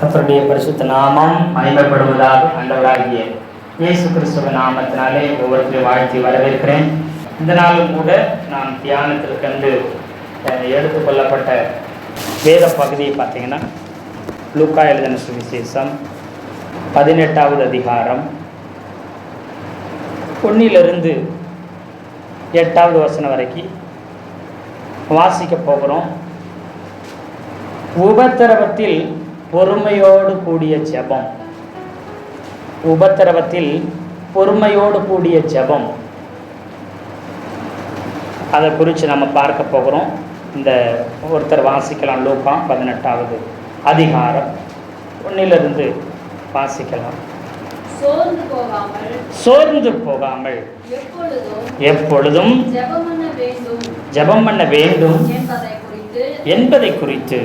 கர்த்தருடைய பரிசுத்த நாமம் மகிமைப்படுவதாக. ஆண்டவராகிய இயேசு கிறிஸ்துவ நாமத்தினாலே ஒவ்வொருத்தரையும் வாழ்த்தி வரவேற்கிறேன். இந்த நாளும் கூட நாம் தியானத்திற்கென்று எடுத்துக்கொள்ளப்பட்ட வேத பகுதியை பார்த்தீங்கன்னா, லூக்கா எழுதின சுவிசேஷம் 18வது அதிகாரம் 1 8வது வசனம் வரைக்கும் வாசிக்க போகிறோம். உபத்திரவத்தில் பொறுமையோடு கூடிய ஜெபம். உபத்திரவத்தில் பொறுமையோடு கூடிய ஜெபம், அதை குறித்து நம்ம பார்க்க போகிறோம். இந்த ஒருத்தர் வாசிக்கலாம். லூக்கா 18வது அதிகாரம் 1 வாசிக்கலாம். சோர்ந்து போகாமல் எப்பொழுதும் ஜெபம் பண்ண வேண்டும் என்பதை குறித்து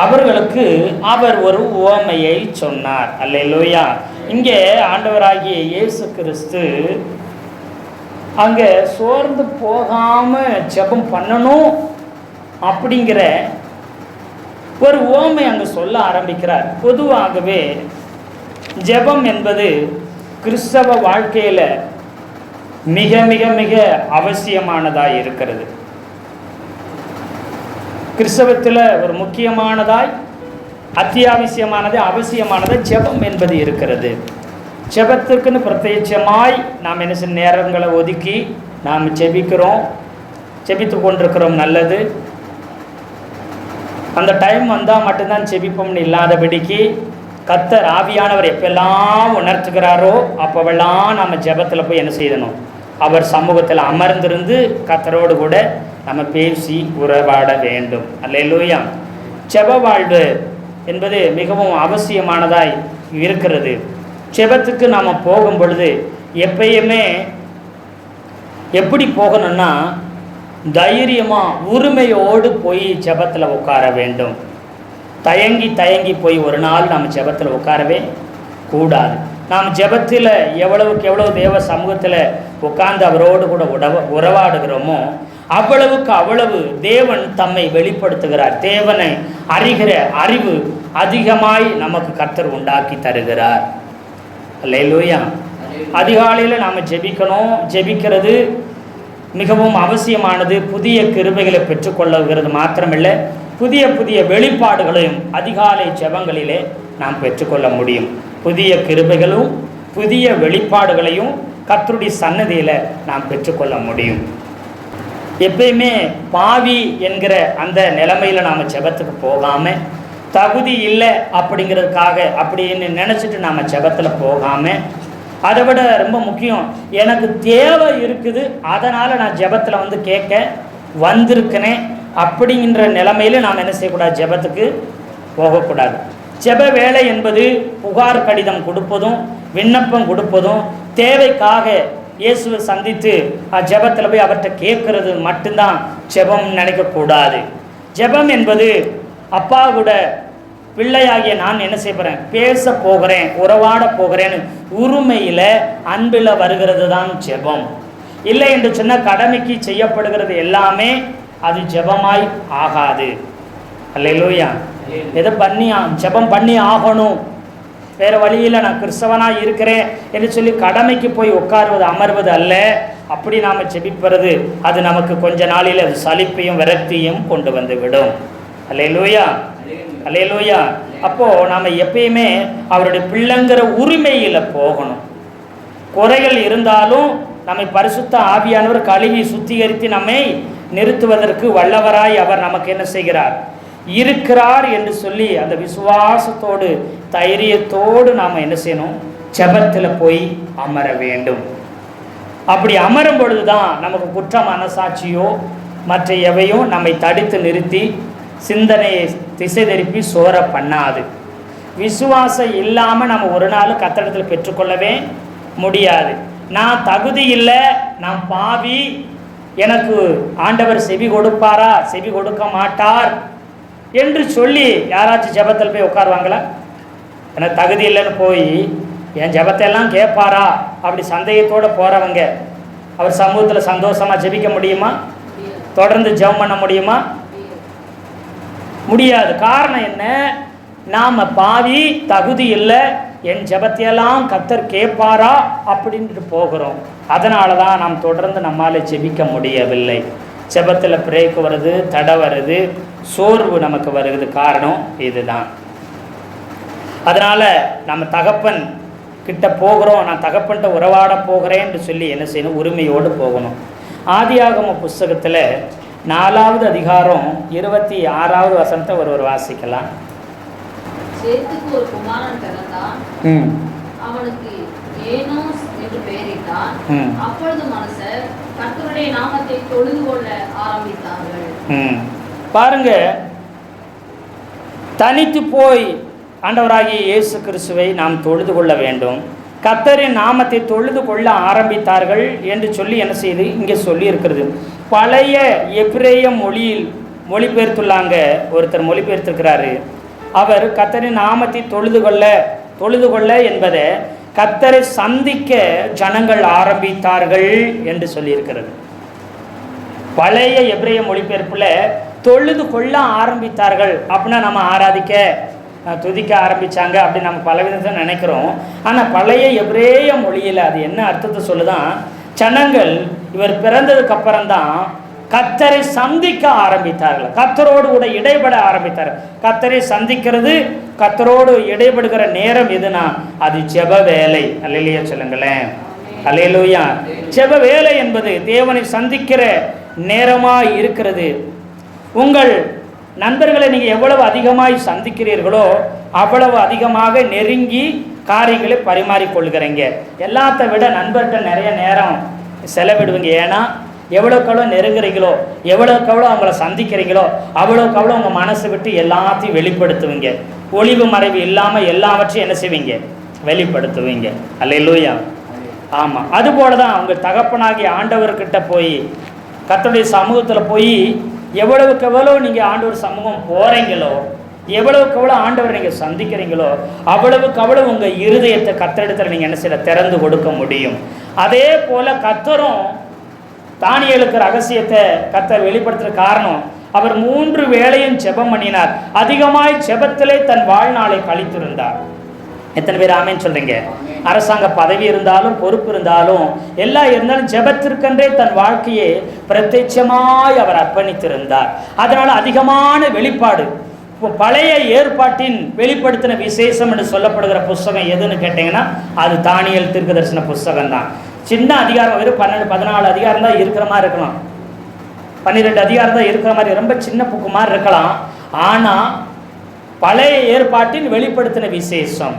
அவர்களுக்கு அவர் ஒரு உவமையை சொன்னார். அல்லேலூயா. இங்கே ஆண்டவராகிய இயேசு கிறிஸ்து அங்கே சோர்ந்து போகாம ஜெபம் பண்ணணும் அப்படிங்கிற ஒரு உவமை அங்கே சொல்ல ஆரம்பிக்கிறார். பொதுவாகவே ஜெபம் என்பது கிறிஸ்தவ வாழ்க்கையில் மிக மிக மிக அவசியமானதாய் இருக்கிறது. கிறிஸ்தவத்தில் ஒரு முக்கியமானதாய், அத்தியாவசியமானது, அவசியமானது ஜெபம் என்பது இருக்கிறது. ஜெபத்திற்குன்னு பிரத்யட்சமாய் நாம் என்ன செய்ய நேரங்களை ஒதுக்கி நாம் ஜெபித்து கொண்டிருக்கிறோம். நல்லது. அந்த டைம் வந்தால் மட்டும்தான் ஜெபிப்போம்னு இல்லாதபடிக்கு கர்த்தர் ஆவியானவர் எப்பெல்லாம் உணர்த்துகிறாரோ அப்போவெல்லாம் நம்ம ஜெபத்தில் போய் என்ன செய்யணும், அவர் சமூகத்தில் அமர்ந்திருந்து கர்த்தரோடு கூட நம்ம பேசி உறவாட வேண்டும். அல்லேலூயா. ஜெப வாழ்வு என்பது மிகவும் அவசியமானதாய் இருக்கிறது. ஜெபத்துக்கு நாம் போகும் பொழுது எப்பயுமே எப்படி போகணும்னா, தைரியமாக உரிமையோடு போய் ஜெபத்தில் உட்கார வேண்டும். தயங்கி போய் ஒரு நாள் நம்ம ஜெபத்தில் உட்காரவே கூடாது. நாம் ஜெபத்தில் எவ்வளவுக்கு எவ்வளவு தேவ சமூகத்தில் உட்கார்ந்து அவரோடு கூட உறவாடுகிறோமோ அவ்வளவு தேவன் தம்மை வெளிப்படுத்துகிறார். தேவனை அறிகிற அறிவு அதிகமாய் நமக்கு கர்த்தர் உண்டாக்கி தருகிறார். அல்லேலூயா. அதிகாலையில் நாம் ஜெபிக்கிறது மிகவும் அவசியமானது. புதிய கிருபைகளை பெற்றுக்கொள்ளுகிறது மாத்திரமில்லை, புதிய வெளிப்பாடுகளையும் அதிகாலை ஜெபங்களிலே நாம் பெற்றுக்கொள்ள முடியும். புதிய கிருபைகளும் புதிய வெளிப்பாடுகளையும் கர்த்தருடைய சன்னதியில் நாம் பெற்றுக்கொள்ள முடியும். எப்பயுமே பாவி என்கிற அந்த நிலைமையில் நாம் ஜெபத்துக்கு போகாமல், தகுதி இல்லை அப்படிங்கிறதுக்காக அப்படின்னு நினச்சிட்டு நாம் ஜெபத்தில் போகாமல், அதை விட ரொம்ப முக்கியம், எனக்கு தேவை இருக்குது அதனால் நான் ஜெபத்தில் கேட்க வந்திருக்கனே அப்படிங்கிற நிலைமையில நாம் என்ன செய்யக்கூடாது, ஜெபத்துக்கு போகக்கூடாது. ஜெப வேலை என்பது புகார் கடிதம் கொடுப்பதும் விண்ணப்பம் கொடுப்பதும், தேவைக்காக இயேசுவை சந்தித்து ஜெபத்தில் போய் அவர்கிட்ட கேட்கறது மட்டும்தான் ஜெபம் நினைக்கக்கூடாது. ஜெபம் என்பது அப்பா கூட பிள்ளையாகிய நான் என்ன செய்ய போகிறேன், பேச போகிறேன், உறவாட போகிறேன்னு உரிமையில் அன்பில் வருகிறது தான் ஜெபம். இல்லை என்று சொன்ன கடமைக்கு செய்யப்படுகிறது எல்லாமே அது ஜெபமாய் ஆகாது. அல்லேலூயா. எதை ஜெபம் பண்ணி ஆகணும், வேறு வழியில் நான் கிறிஸ்தவனாக இருக்கிறேன் என்று சொல்லி கடமைக்கு போய் உட்காருவது அமர்வது அல்ல. அப்படி நாம் ஜெபிப்பது அது நமக்கு கொஞ்ச நாளில் அது சலிப்பையும் விரக்தியும் கொண்டு வந்து விடும். அல்லேலூயா. அல்லேலூயா. அப்போது நாம் எப்பயுமே அவருடைய பிள்ளைங்கிற உரிமையில் போகணும். குறைகள் இருந்தாலும் நம்மை பரிசுத்த ஆவியானவர் கழுவி சுத்திகரித்து நம்மை நிறுத்துவதற்கு வல்லவராய் அவர் நமக்கு என்ன செய்கிறார், இருக்கிறார் என்று சொல்லி அந்த விசுவாசத்தோடு தைரியத்தோடு நாம் என்ன செய்யணும், ஜெபத்தில் போய் அமர வேண்டும். அப்படி அமரும் பொழுது தான் நமக்கு குற்ற மனசாட்சியோ மற்ற எவையும் நம்மை தடுத்து நிறுத்தி சிந்தனையை திசை திருப்பி சோர பண்ணாது. விசுவாசம் இல்லாமல் நம்ம ஒரு நாள் கர்த்தரிடத்தில் பெற்றுக்கொள்ளவே முடியாது. நான் தகுதி இல்லை, நான் பாவி, எனக்கு ஆண்டவர் செவி கொடுப்பாரா செவி கொடுக்க மாட்டார் என்று சொல்லி யாராச்சும் ஜெபத்தில் போய் உட்காருவாங்களா? எனக்கு தகுதி இல்லைன்னு போய் என் ஜெபத்தையெல்லாம் கேட்பாரா அப்படி சந்தேகத்தோடு போகிறவங்க அவர் சமூகத்தில் சந்தோஷமாக ஜெபிக்க முடியுமா? தொடர்ந்து ஜெபம் பண்ண முடியுமா? முடியாது. காரணம் என்ன? நாம் பாவி, தகுதி இல்லை, என் ஜெபத்தையெல்லாம் கர்த்தர் கேட்பாரா அப்படின்ட்டு போகிறோம். அதனால தான் நாம் தொடர்ந்து நம்மால் ஜெபிக்க முடியவில்லை. ஜெபத்தில் பிரேக் வருது, தடை வருது, சோர்வு நமக்கு வருது. காரணம் இதுதான். அதனால் நம்ம தகப்பன் கிட்ட போகிறோம், நான் தகப்பன்கிட்ட உறவாட போகிறேன்னு சொல்லி என்ன செய்யணும்? உரிமையோடு போகணும். ஆதியாகம புஸ்தகத்தில் 4வது அதிகாரம் 26வது வசனத்தை ஒருவர் வாசிக்கலாம். சேத்துக்கு ஒரு குமாரன் பிறந்தான். அவனுக்கு ஏனோஸ் என்று பெயரிட்டான். அப்பொழுது மனுஷர் கர்த்தருடைய நாமத்தை தொழுது கொள்ள ஆரம்பித்தார்கள். பாருங்க, தனித்து போய் ஆண்டவராகிய இயேசு கிறிஸ்துவை நாம் தொழுது கொள்ள வேண்டும். கர்த்தரின் நாமத்தை தொழுது கொள்ள ஆரம்பித்தார்கள் என்று சொல்லி என்ன செய்து இங்கே சொல்லி இருக்கிறது. பழைய எபிரேய மொழியில் மொழிபெயர்த்துள்ளாங்க. ஒருத்தர் மொழிபெயர்த்திருக்கிறாரு. அவர் கர்த்தரின் நாமத்தை தொழுது கொள்ள என்பதை கர்த்தரை சந்திக்க ஜனங்கள் ஆரம்பித்தார்கள் என்று சொல்லியிருக்கிறது. பழைய எபிரேய மொழிபெயர்ப்பில் தொழுது கொள்ள ஆரம்பித்தார்கள் அப்படின்னா நம்ம ஆராதிக்க துதிக்க ஆரம்பித்தாங்க அப்படின்னு நம்ம பல விதத்தை நினைக்கிறோம். ஆனால் பழைய எபிரேய மொழியில் அது என்ன அர்த்தத்தை சொல்லுதான்? ஜனங்கள் இவர் பிறந்ததுக்கு அப்புறம்தான் கர்த்தரை சந்திக்க ஆரம்பித்தார்கள், கர்த்தரோடு கூட இடைபட ஆரம்பித்தார்கள். கர்த்தரை சந்திக்கிறது, கர்த்தரோடு இடைபடுகிற நேரம் எதுனா அது ஜெப வேலை. அல்லேலூயா சொல்லுங்களேன். அல்லேலூயா. ஜெப வேலை என்பது தேவனை சந்திக்கிற நேரமாய் இருக்கிறது. உங்கள் நண்பர்களை நீங்கள் எவ்வளவு அதிகமாய் சந்திக்கிறீர்களோ அவ்வளவு அதிகமாக நெருங்கி காரியங்களை பரிமாறிக்கொள்கிறீங்க. எல்லாத்த விட நண்பர்கிட்ட நிறைய நேரம் செலவிடுவீங்க. ஏன்னா எவ்வளோக்கெவ்வளோ நெருங்குறீங்களோ, எவ்வளோக்கெவ்வளோ அவங்கள சந்திக்கிறீங்களோ அவ்வளோக்கெவ்வளோ உங்கள் மனசை விட்டு எல்லாத்தையும் வெளிப்படுத்துவீங்க. ஒளிவு மறைவு இல்லாமல் எல்லாவற்றையும் என்ன செய்வீங்க? வெளிப்படுத்துவீங்க. அல்லேலூயா. ஆமாம், அதுபோல தான் உங்கள் தகப்பனாகிய ஆண்டவர்கிட்ட போய் கர்த்தருடைய சமூகத்தில் போய் எவ்வளவுக்கு எவ்வளோ நீங்கள் ஆண்டவர் சமூகம் போகிறீங்களோ, எவ்வளவுக்கு எவ்வளோ ஆண்டவர் நீங்கள் சந்திக்கிறீங்களோ அவ்வளவுக்கு அவ்வளோ உங்கள் இருதயத்தை கர்த்தரிடத்தில் நீங்கள் என்ன செய்ய திறந்து கொடுக்க முடியும். அதே போல் கர்த்தரும் தானியேலுக்கு ரகசியத்தை கர்த்தர் வெளிப்படுத்துகிற காரணம், அவர் 3 வேளையும் ஜெபம் பண்ணினார். அதிகமாய் ஜெபத்திலே தன் வாழ்நாளை கழித்திருந்தார். எத்தனை பேர் ஆமேன்னு சொல்றீங்க? அரசாங்க பதவி இருந்தாலும் பொறுப்பு இருந்தாலும் எல்லாம் இருந்தாலும் ஜெபத்திற்கென்றே தன் வாழ்க்கையை பிரத்யட்சமாய் அவர் அர்ப்பணித்திருந்தார். அதனால அதிகமான வெளிப்பாடு. பழைய ஏற்பாட்டின் வெளிப்படுத்தின விசேஷம் என்று சொல்லப்படுகிற புஸ்தகம் எதுன்னு கேட்டீங்கன்னா அது தானியேல் தீர்க்கதரிசன புஸ்தகம் தான். சின்ன அதிகாரம், வெறும் 12-14 அதிகாரம் தான் இருக்கிற மாதிரி இருக்கலாம், 12 அதிகாரம் தான் இருக்கிற மாதிரி, ரொம்ப சின்ன புக்கு மாதிரி இருக்கலாம். ஆனால் பழைய ஏற்பாட்டின் வெளிப்படுத்தின விசேஷம்,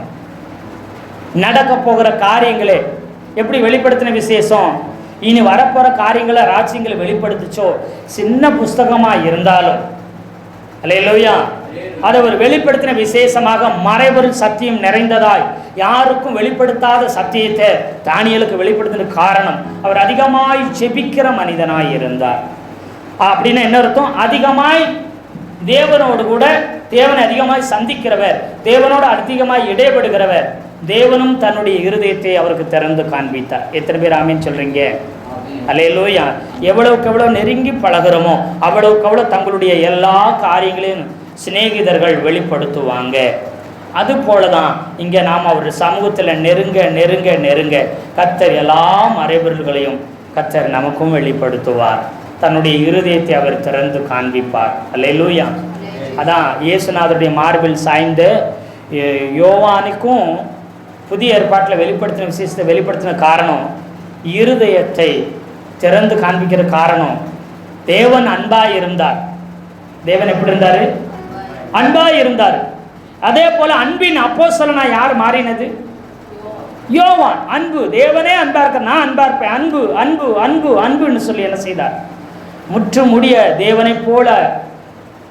நடக்க போகிற காரியங்களே எப்படி வெளிப்படுத்தின விசேஷம், இனி வரப்போகிற காரியங்களை ராஜ்யங்களை வெளிப்படுத்துச்சோ சின்ன புஸ்தகமாக இருந்தாலும் அல்லேலூயா அதை ஒரு வெளிப்படுத்தின விசேஷமாக மறைபொருள் சத்தியம் நிறைந்ததாய் யாருக்கும் வெளிப்படுத்தாத சத்தியத்தை தானியேலுக்கு வெளிப்படுத்தின காரணம் அவர் அதிகமாய் ஜெபிக்கிற மனிதனாய் இருந்தார். அப்படின்னு என்ன அர்த்தம்? அதிகமாய் தேவனோடு கூட தேவனை அதிகமாய் சந்திக்கிறவர், தேவனோடு அதிகமாய் இடைபடுகிறவர். தேவனும் தன்னுடைய இருதயத்தை அவருக்கு திறந்து காண்பித்தார். எத்தனை பேர் ஆமீன் சொல்றீங்க? அல்லேலூயா. எவ்வளவுக்கு எவ்வளோ நெருங்கி பழகிறோமோ அவ்வளவுக்கு எவ்வளோ தங்களுடைய எல்லா காரியங்களையும் சிநேகிதர்கள் வெளிப்படுத்துவாங்க. அது போல தான் இங்கே நாம் அவர் சமூகத்தில் நெருங்க நெருங்க நெருங்க கர்த்தர் எல்லா மறைபொருள்களையும் கர்த்தர் நமக்கும் வெளிப்படுத்துவார். தன்னுடைய இருதயத்தை அவர் திறந்து காண்பிப்பார். அல்லேலூயா. அதான் இயேசுநாதருடைய மார்பில் சாய்ந்த யோவானுக்கும் புதிய ஏற்பாட்டில் வெளிப்படுத்தின விசேஷத்தை வெளிப்படுத்தின காரணம், இருதயத்தை திறந்து காண்பிக்கிற காரணம். தேவன் அன்பாய் இருந்தார். தேவன் எப்படி இருந்தார்? அன்பாய் இருந்தார். அதே போல அன்பின் அப்போஸ்தலனா யார் மாறினது? யோவான். அன்பு, தேவனே அன்பா இருக்க, நான் அன்பா இருப்பேன், அன்பு அன்பு அன்பு அன்புன்னு சொல்லி என்ன செய்தார்? முற்று முடிய தேவனை போல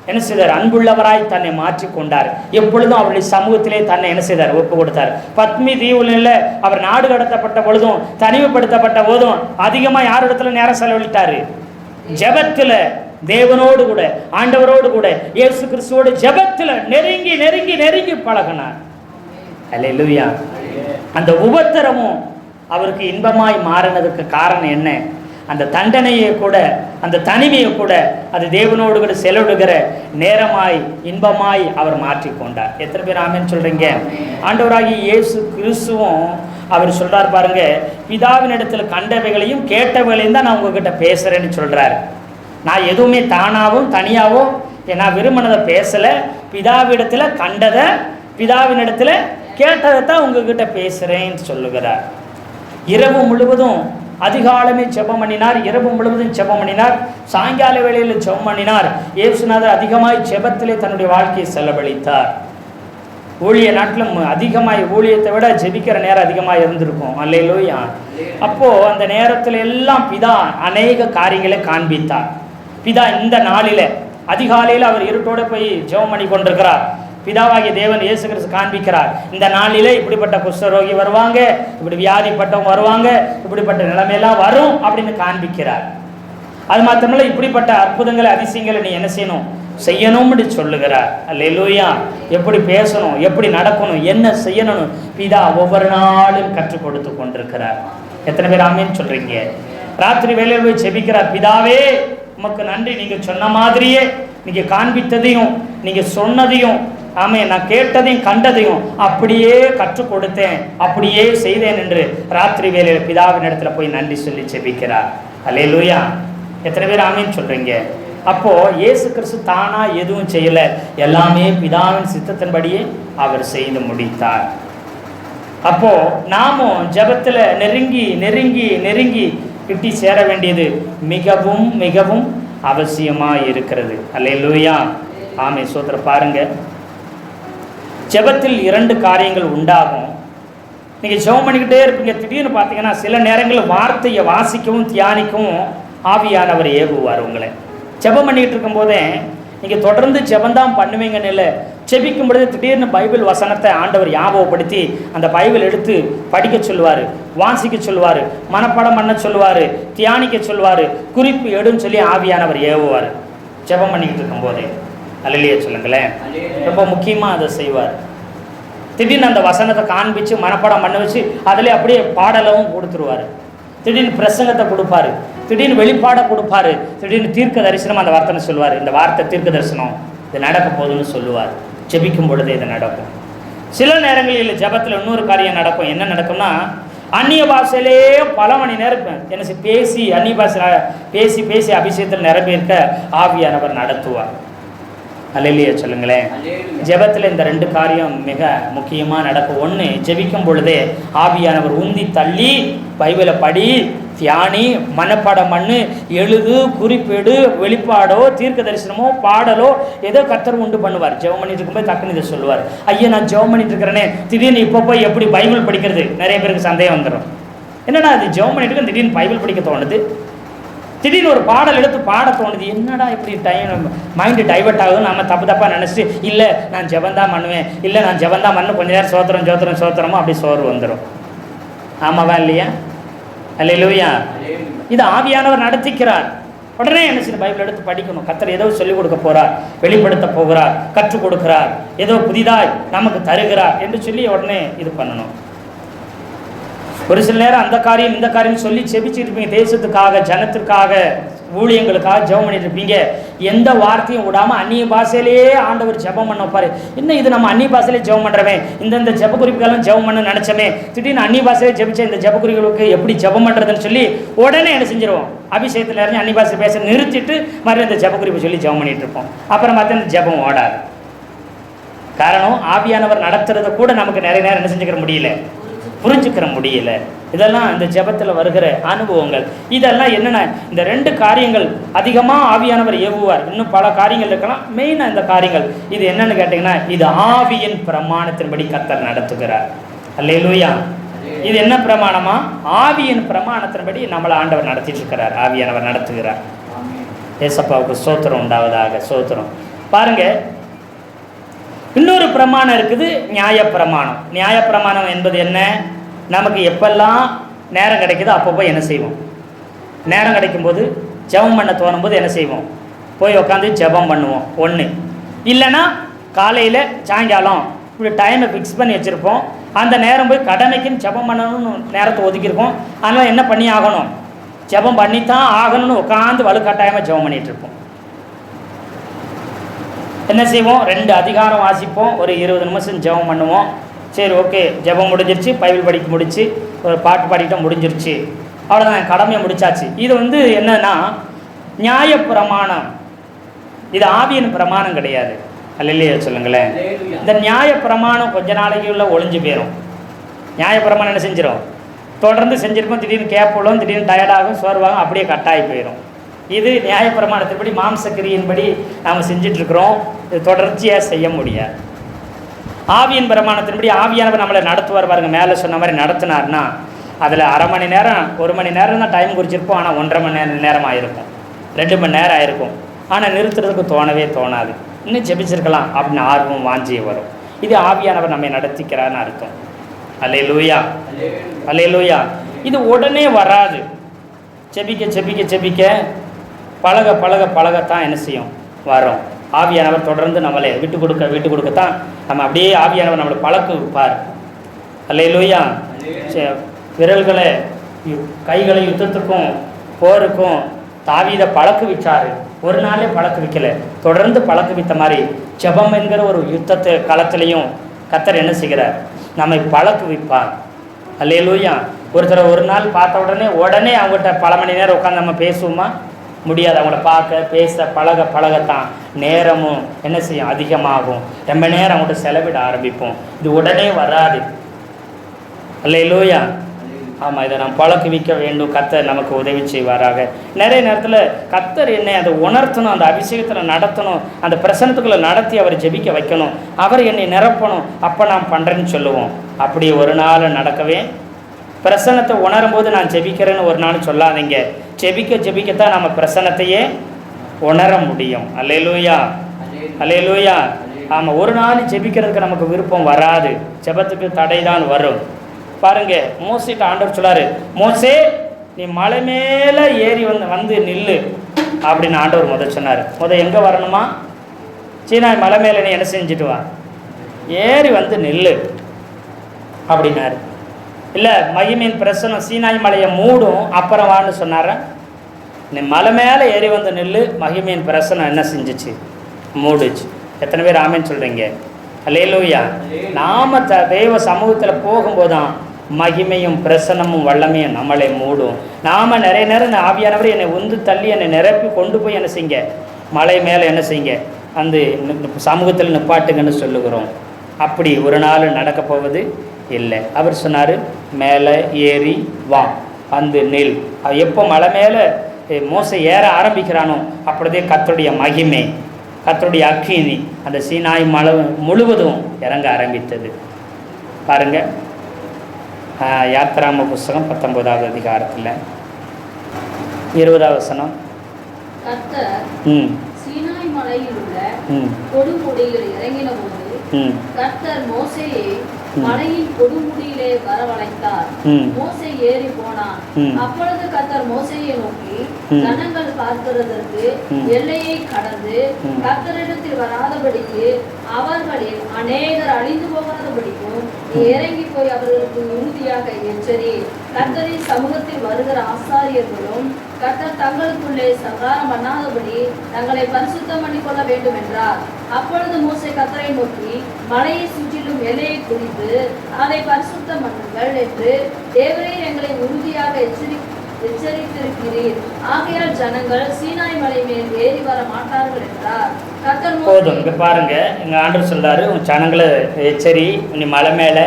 என்ன செய்தார்? அன்புள்ளவராய் தன்னை மாற்றிக்கொண்டார். எப்பொழுதும் அவருடைய சமூகத்திலே தன்னை என்ன செய்தார்? ஒப்பு கொடுத்தார். பத்மி தீவுல அவர் நாடு கடத்தப்பட்ட பொழுதும் தனிமைப்படுத்தப்பட்ட போதும் அதிகமாக யாரிடத்துல நேரம் செலவழித்தாரு? ஜெபத்தில், தேவனோடு கூட, ஆண்டவரோடு கூட, இயேசு கிறிஸ்துவோடு ஜெபத்தில் நெருங்கி நெருங்கி நெருங்கி பழகினார். அல்லேலூயா. அந்த உபத்திரமும் அவருக்கு இன்பமாய் மாறினதுக்கு காரணம் என்ன? அந்த தண்டனையை கூட, அந்த தனிமையை கூட அது தேவனோடு கூட செலவிடுகிற நேரமாய், இன்பமாய் அவர் மாற்றிக்கொண்டார். எத்தனை பேர் ஆமென் சொல்றீங்க? ஆண்டவராகிய இயேசு கிறிஸ்துவும் அவர் சொல்றார் பாருங்க, பிதாவின் இடத்துல கண்டவைகளையும் கேட்டவைகளையும் தான் நான் உங்ககிட்ட பேசுறேன்னு சொல்றாரு. நான் எதுவுமே தானாவும் தனியாவும் நான் விரும்பினதை பேசலை, பிதாவிடத்தில் கண்டதை, பிதாவின் இடத்துல கேட்டதை தான் உங்ககிட்ட பேசுகிறேன்னு சொல்லுகிறார். இரவு முழுவதும் அதிகாலமே ஜெபம் பண்ணினார், இரவு முழுவதும் ஜெபம் பண்ணினார், சாயங்கால வேளையில் ஜெபம் பண்ணினார். இயேசுநாதர் அதிகமாய் ஜெபத்திலே தன்னுடைய வாழ்க்கையை செலவழித்தார். ஊழிய நாட்டிலும் அதிகமாய், ஊழியத்தை விட ஜெபிக்கிற நேரம் அதிகமாக இருந்திருக்கும். அல்லேலூயா. அப்போது அந்த நேரத்தில் எல்லாம் பிதா அநேக காரியங்களை காண்பித்தார். பிதா இந்த நாளில் அதிகாலையில் அவர் இருட்டோடு போய் ஜெபம் பண்ணி கொண்டிருக்கிறார். பிதாவாகிய தேவன் இயேசு கிறிஸ்து காண்பிக்கிறார், இந்த நாளிலே இப்படிப்பட்ட குஷ்டரோகி வருவாங்க, இப்படி வியாதிப்பட்டவங்க வருவாங்க, இப்படிப்பட்ட நிலைமையெல்லாம் வரும் அப்படின்னு காண்பிக்கிறார். அது மாத்திரமல்ல, இப்படிப்பட்ட அற்புதங்களை, அதிசயங்களை நீ என்ன செய்யணும்னு சொல்லுகிறார். அல்லேலூயா. எப்படி பேசணும், எப்படி நடக்கணும், என்ன செய்யணும், பிதா ஒவ்வொரு நாளும் கற்றுக் கொடுத்து கொண்டிருக்கிறார். எத்தனை பேர் ஆமேன்னு சொல்றீங்க? ராத்திரி வேலையில் போய் செபிக்கிறார், பிதாவே உமக்கு நன்றி, நீங்க சொன்ன மாதிரியே நீங்க காண்பித்ததையும் நீங்க சொன்னதையும், ஆமே, நான் கேட்டதையும் கண்டதையும் அப்படியே கற்றுக் கொடுத்தேன், அப்படியே செய்தேன் என்று ராத்திரி வேளையில் பிதாவின் இடத்துல போய் நன்றி சொல்லி செபிக்கிறார். அல்லேலூயா. எத்தனை பேர் ஆமேன்னு சொல்றீங்க? அப்போ இயேசு கிறிஸ்து தானா எதுவும் செய்யல, எல்லாமே பிதாவின் சித்தத்தின்படியே அவர் செய்து முடித்தார். அப்போ நாமும் ஜெபத்துல நெருங்கி நெருங்கி நெருங்கி கிட்டி சேர வேண்டியது மிகவும் மிகவும் அவசியமா இருக்கிறது. அல்லேலூயா. ஆமே, சோதர பாருங்க, ஜெபத்தில் 2 காரியங்கள் உண்டாகும். நீங்கள் ஜெபம் பண்ணிக்கிட்டே இருப்பீங்க, திடீர்னு பார்த்தீங்கன்னா சில நேரங்களில் வார்த்தையை வாசிக்கவும் தியானிக்கவும் ஆவியானவர் ஏவுவார் உங்களை. ஜெபம் பண்ணிக்கிட்டு இருக்கும்போதே நீங்கள் தொடர்ந்து ஜெபந்தான் பண்ணுவீங்கன்னு இல்லை, ஜெபிக்கும் பொழுது திடீர்னு பைபிள் வசனத்தை ஆண்டவர் ஞாபகப்படுத்தி அந்த பைபிள் எடுத்து படிக்க சொல்லுவார், வாசிக்க சொல்லுவார், மனப்பாடம் பண்ண சொல்லுவார், தியானிக்க சொல்லுவார், குறிப்பு எடுன்னு சொல்லி ஆவியானவர் ஏவுவார் ஜெபம் பண்ணிக்கிட்டு இருக்கும்போதே. அல்லேலூயா சொல்லுங்களேன். ரொம்ப முக்கியமாக அதை செய்வார். திடீர்னு அந்த வசனத்தை காண்பிச்சு மனப்பாடம் பண்ண வச்சு அதிலே அப்படியே பாடலவும் கொடுத்துருவார். திடீர்னு பிரசங்கத்தை கொடுப்பாரு, திடீர்னு வெளிப்பாடை கொடுப்பாரு, திடீர்னு தீர்க்க தரிசனம் அந்த வார்த்தைன்னு சொல்லுவார். இந்த வார்த்தை தீர்க்க தரிசனம், இது நடக்க போகுதுன்னு சொல்லுவார். ஜெபிக்கும் பொழுது இது நடக்கும். சில நேரங்களில் ஜெபத்தில் இன்னொரு காரியம் நடக்கும். என்ன நடக்கும்னா, அந்நிய பாஷையிலே பல மணி நேரம் என்ன பேசி, அந்நிய பாஷை பேசி பேசி அபிஷேகத்தில் நிரம்பியிருக்க ஆவியானவர் நடத்துவார். அல்லேலூயா சொல்லுங்களேன். ஜெபத்தில் இந்த 2 காரியம் மிக முக்கியமாக நடக்கும். ஒன்று, ஜெபிக்கும் பொழுதே ஆவியானவர் உந்தி தள்ளி பைபிளை படி, தியானி, மனப்பாடம் பண்ணு, எழுது, குறிப்பேடு, வெளிப்பாடோ தீர்க்க தரிசனமோ பாடலோ ஏதோ கர்த்தர் உண்டு பண்ணுவார். ஜெபம் பண்ணிட்டு இருக்கும்போது டக்குன்னு இதை சொல்லுவார், ஐயா நான் ஜெபம் பண்ணிட்டு இருக்கிறேனே, திடீர்னு இப்போ போய் எப்படி பைபிள் படிக்கிறது? நிறைய பேருக்கு சந்தேகம் வந்துடும். என்னடா அது ஜெபம் பண்ணிட்டு இருக்க, திடீர்னு பைபிள் படிக்க தோணுது, திடீர்னு ஒரு பாடல் எடுத்து பாட தோணுது, என்னடா இப்படி மைண்டு டைவர்ட் ஆகுதுன்னு நம்ம தப்பாக நினச்சிட்டு, இல்லை நான் ஜெபந்தான் பண்ணுவேன், இல்லை நான் ஜெபந்தான் பண்ணு, கொஞ்ச நேரம் சோத்திரமோ அப்படி சோறு வந்துடும். ஆமாவா இல்லையா? அல்லேலூயா. இது ஆவியானவர் நடத்திக்கிறார். உடனே என்ன செய்யணும்? பைபிள் எடுத்து படிக்கணும். கர்த்தர் ஏதோ சொல்லிக் கொடுக்க போகிறார், வெளிப்படுத்த போகிறார், கற்றுக் கொடுக்கிறார், ஏதோ புதிதாய் நமக்கு தருகிறார் என்று சொல்லி உடனே இது பண்ணணும். ஒரு சில நேரம் அந்த காரியம் இந்த காரியம் சொல்லி செபிச்சுட்டு இருப்பீங்க, தேசத்துக்காக, ஜனத்திற்காக, ஊழியங்களுக்காக ஜெபம் பண்ணிட்டு இருப்பீங்க. எந்த வார்த்தையும் விடாமல் அந்நிய பாஷையிலேயே ஆண்டவர் ஜெபம் பண்ண பாரு. இன்னும் இது நம்ம அந்நிய பாஷையிலே ஜெபம் பண்ணுறவே, இந்தந்த ஜெப குறிப்புகளும் ஜெபம் பண்ண நினச்சமே, திடீர்னு அந்நிய பாஷையிலே ஜெபிச்ச இந்த ஜெப குறிப்புகளுக்கு எப்படி ஜெபம் பண்ணுறதுன்னு சொல்லி உடனே என்ன செஞ்சிருவோம்? அபிஷேகத்தில் இறங்கி அந்நிய பாஷை பேச நிறுத்திட்டு மறுபடியும் இந்த ஜெப குறிப்பு சொல்லி ஜெபம் பண்ணிட்டு இருப்போம். அப்புறம் பார்த்தா இந்த ஜெபம் ஓடாது. காரணம், ஆவியானவர் நடத்துறதை கூட நமக்கு நிறைய நேரம் என்ன செஞ்சுக்கிற முடியல, புரிஞ்சுக்கிற முடியல. இதெல்லாம் இந்த ஜெபத்தில் வருகிற அனுபவங்கள். இதெல்லாம் என்னென்ன, இந்த 2 காரியங்கள் அதிகமாக ஆவியானவர் ஏவுவார். இன்னும் பல காரியங்கள் இருக்கலாம், மெயினாக இந்த காரியங்கள். இது என்னன்னு கேட்டிங்கன்னா, இது ஆவியின் பிரமாணத்தின்படி கர்த்தர் நடத்துகிறார். அல்லேலூயா. இது என்ன பிரமாணமா? ஆவியின் பிரமாணத்தின்படி நம்மளை ஆண்டவர் நடத்திட்டு இருக்கிறார், ஆவியானவர் நடத்துகிறார். ஏசப்பாவுக்கு சோத்திரம் உண்டாவதாக. சோத்திரம். பாருங்க, இன்னொரு பிரமாணம் இருக்குது, நியாயப்பிரமாணம். நியாயப்பிரமாணம் என்பது என்ன? நமக்கு எப்பெல்லாம் நேரம் கிடைக்குதோ அப்போ என்ன செய்வோம்? நேரம் கிடைக்கும்போது ஜெபம் பண்ண தோணும்போது என்ன செய்வோம்? போய் உட்காந்து ஜெபம் பண்ணுவோம். ஒன்று இல்லைன்னா காலையில் சாயங்காலம் இப்படி டைமை ஃபிக்ஸ் பண்ணி வச்சுருப்போம். அந்த நேரம் போய் கடமைக்குன்னு ஜெபம் பண்ணணும்னு நேரத்தை ஒதுக்கியிருப்போம். அதனால் என்ன பண்ணி ஆகணும்? ஜெபம் பண்ணித்தான் ஆகணும்னு உட்காந்து வலுக்கட்டாயமாக ஜெபம் பண்ணிகிட்டு இருப்போம். என்ன செய்வோம், 2 அதிகாரம் வாசிப்போம், ஒரு 20 நிமிஷம் ஜெபம் பண்ணுவோம். சரி ஓகே, ஜெபம் முடிஞ்சிருச்சு, பைபிள் படிக்க முடிச்சு, ஒரு பாட்டு பாடிக்கிட்ட முடிஞ்சிருச்சு, அவ்வளோதான், கடமையை முடிச்சாச்சு. இது என்னன்னா நியாயப்பிரமாணம், இது ஆவியின் பிரமாணம் கிடையாது. அல்லையா சொல்லுங்களேன். இந்த நியாயப்பிரமாணம் கொஞ்ச நாளைக்கு உள்ள ஒளிஞ்சு போயிடும். நியாயப்பிரமாணம் என்ன செஞ்சிடும், தொடர்ந்து செஞ்சிருப்போம், திடீர்னு கேப்போம், திடீர்னு டயர்டாகும், சோர்வாகும், அப்படியே கட்டாயி போயிடும். இது நியாயப்பிரமாணத்தின்படி மாம்சக்கிரியின்படி நாம் செஞ்சிட்ருக்கிறோம், இது தொடர்ச்சியாக செய்ய முடியாது. ஆவியின் பிரமாணத்தின்படி ஆவியானவர் நம்மளை நடத்துவார் பாருங்க, மேலே சொன்ன மாதிரி நடத்தினார்னா அதில் அரை மணி நேரம் 1 மணி நேரம் தான் டைம் குறிச்சிருப்போம், ஆனால் 1.5 மணி நேரம் ஆகிருக்கும், 2 மணி நேரம் ஆகிருக்கும். ஆனால் நிறுத்துறதுக்கு தோணவே தோணாது, இன்னும் ஜெபிச்சிருக்கலாம் அப்படின்னு ஆர்வம் வாஞ்சிய வரும். இது ஆவியானவர் நம்மை நடத்திக்கிறான்னு அர்த்தம். அல்லேலூயா, அல்லேலூயா. இது உடனே வராது. ஜெபிக்க ஜெபிக்க ஜெபிக்க பழக பழக பழகத்தான் என்ன செய்யும், வரும். ஆவியானவர் தொடர்ந்து நம்மளை விட்டு கொடுக்கத்தான் நம்ம அப்படியே ஆவியானவர் நம்மளை பழக்க வைப்பார். அல்லேலூயா. விரல்களை கைகளை யுத்தத்துக்கும் போருக்கும் தாவீதை பழக்க வச்சாரு. ஒரு நாளே பழக்க வைக்கல, தொடர்ந்து பழக்க வைத்த மாதிரி ஜெபம் என்கிற ஒரு யுத்தத்து களத்திலையும் கர்த்தர் என்ன செய்கிறார், நம்மை பழக்க வைப்பார். அல்லேலூயா. ஒருத்தரை ஒரு நாள் பார்த்த உடனே அவங்ககிட்ட பல மணி நேரம் உட்காந்து நம்ம பேசுவோமா, முடியாது. அவங்கள பார்க்க பேச பழகத்தான் நேரமும் என்ன செய்யும், அதிகமாகும். ரொம்ப நேரம் அவங்கள்ட்ட செலவிட ஆரம்பிப்போம். இது உடனே வராது. அல்லேலூயா. ஆமாம், இதை நாம் பழக்குவிக்க வேண்டும். கர்த்தர் நமக்கு உதவி செய்வாராக. நிறைய நேரத்தில் கர்த்தர் என்னை அதை உணர்த்தணும், அந்த அபிஷேகத்தில் நடத்தணும், அந்த பிரசனத்துக்குள்ளே நடத்தி அவர் ஜெபிக்க வைக்கணும், அவர் என்னை நிரப்பணும், அப்போ நான் பண்ணுறேன்னு சொல்லுவோம். அப்படி ஒரு நாள் நடக்கவே, பிரசனத்தை உணரும் போது நான் ஜெபிக்கிறேன்னு ஒரு நாள் சொல்லாதீங்க. ஜெபிக்கத்தான் நம்ம பிரசனத்தையே உணர முடியும். அல்லேலூயா, அல்லேலூயா. ஆமாம், ஒரு நாள் ஜெபிக்கிறதுக்கு நமக்கு விருப்பம் வராது, ஜெபத்துக்கு தடை தான் வரும். பாருங்க, மோசேட்ட ஆண்டவர் சொல்லாரு, மோசே நீ மலை மேலே ஏறி வந்து நில்லு அப்படின்னு ஆண்டவர் சொன்னார். எங்கே வரணுமா, சீனாய் மலை மேலே நீ என்ன செஞ்சுட்டு வா, ஏறி வந்து நில்லு அப்படின்னாரு. இல்லை, மகிமையின் பிரசனம் சீனாய் மலையை மூடும், அப்புறம் வான்னு சொன்னார. நீ மலை மேலே ஏறி வந்து நில்லு, மகிமையின் பிரசனம் என்ன செஞ்சிச்சு, மூடுச்சு. எத்தனை பேர் ஆமேன்னு சொல்கிறீங்க? அல்லேலூயா. நாம தெய்வ சமூகத்தில் போகும்போது தான் மகிமையும் பிரசனமும் வல்லமையும் நம்மளை மூடும். நாம் நிறைய நேரம் ஆவியானவர் என்னை உந்து தள்ளி என்னை நிரப்பி கொண்டு போய் என்ன செய்யுங்க, மலை மேலே என்ன செய்யுங்க, அந்த சமூகத்தில் நிப்பாட்டுங்கன்னு சொல்லுகிறோம். அப்படி ஒரு நாள் நடக்க போவது இல்லை. அவர் சொன்னார், மேலே ஏறி வா, வந்து நில். எப்போ மலை மேலே மோசே ஏற ஆரம்பிக்கிறானோ அப்பொழுதே கர்த்தருடைய மகிமை, கர்த்தருடைய அக்கினி அந்த சீனாய் மலை முழுவதும் இறங்க ஆரம்பித்தது. பாருங்க, யாத்திராம புஸ்தகம் 19வது அதிகாரத்தில் 20வது வசனம். சீனாய் மலையில் உள்ள கொடுமுடியில் இறங்கின போது கர்த்தர் மோசேயை மலையின் கொடுமுடியிலே வரவழைத்தார். மோசே ஏறி போனான். அப்பொழுது கர்த்தர் மோசேயை நோக்கி, ஜனங்கள் பார்க்கிறதற்கு எல்லையை கடந்து கர்த்தரிடத்தில் வராதபடிக்கு அவர்களில் அநேகர் அழிந்து போகாதபடிக்கும் நீ இறங்கி போய் அவர்களுக்கு உறுதியாக எச்சரி. கர்த்தரின் சமூகத்தில் வருகிற ஆசாரியர்களும் கர்த்தர் தங்களுக்குள்ளே சங்காரம் பண்ணாதபடி தங்களை பரிசுத்தம் பண்ணிக்கொள்ள வேண்டும் என்றார். அப்பொழுது மோசே கர்த்தரை நோக்கி, மலையை சுற்றிலும் எல்லையை குறித்து அதை பரிசுத்தம் பண்ணுங்கள் என்று தேவரீர் எங்களை உறுதியாக எச்சரித்திருக்கிறீர். ஆகையால் ஜனங்கள் சீனாய் மலை மேல் ஏறி வர மாட்டார்கள் என்றார். கர்த்தர் போதும். இங்க பாருங்க, எங்க ஆண்டவர் சொல்றாரு, உன் ஜனங்களை எச்சரி, நீ மலை மேல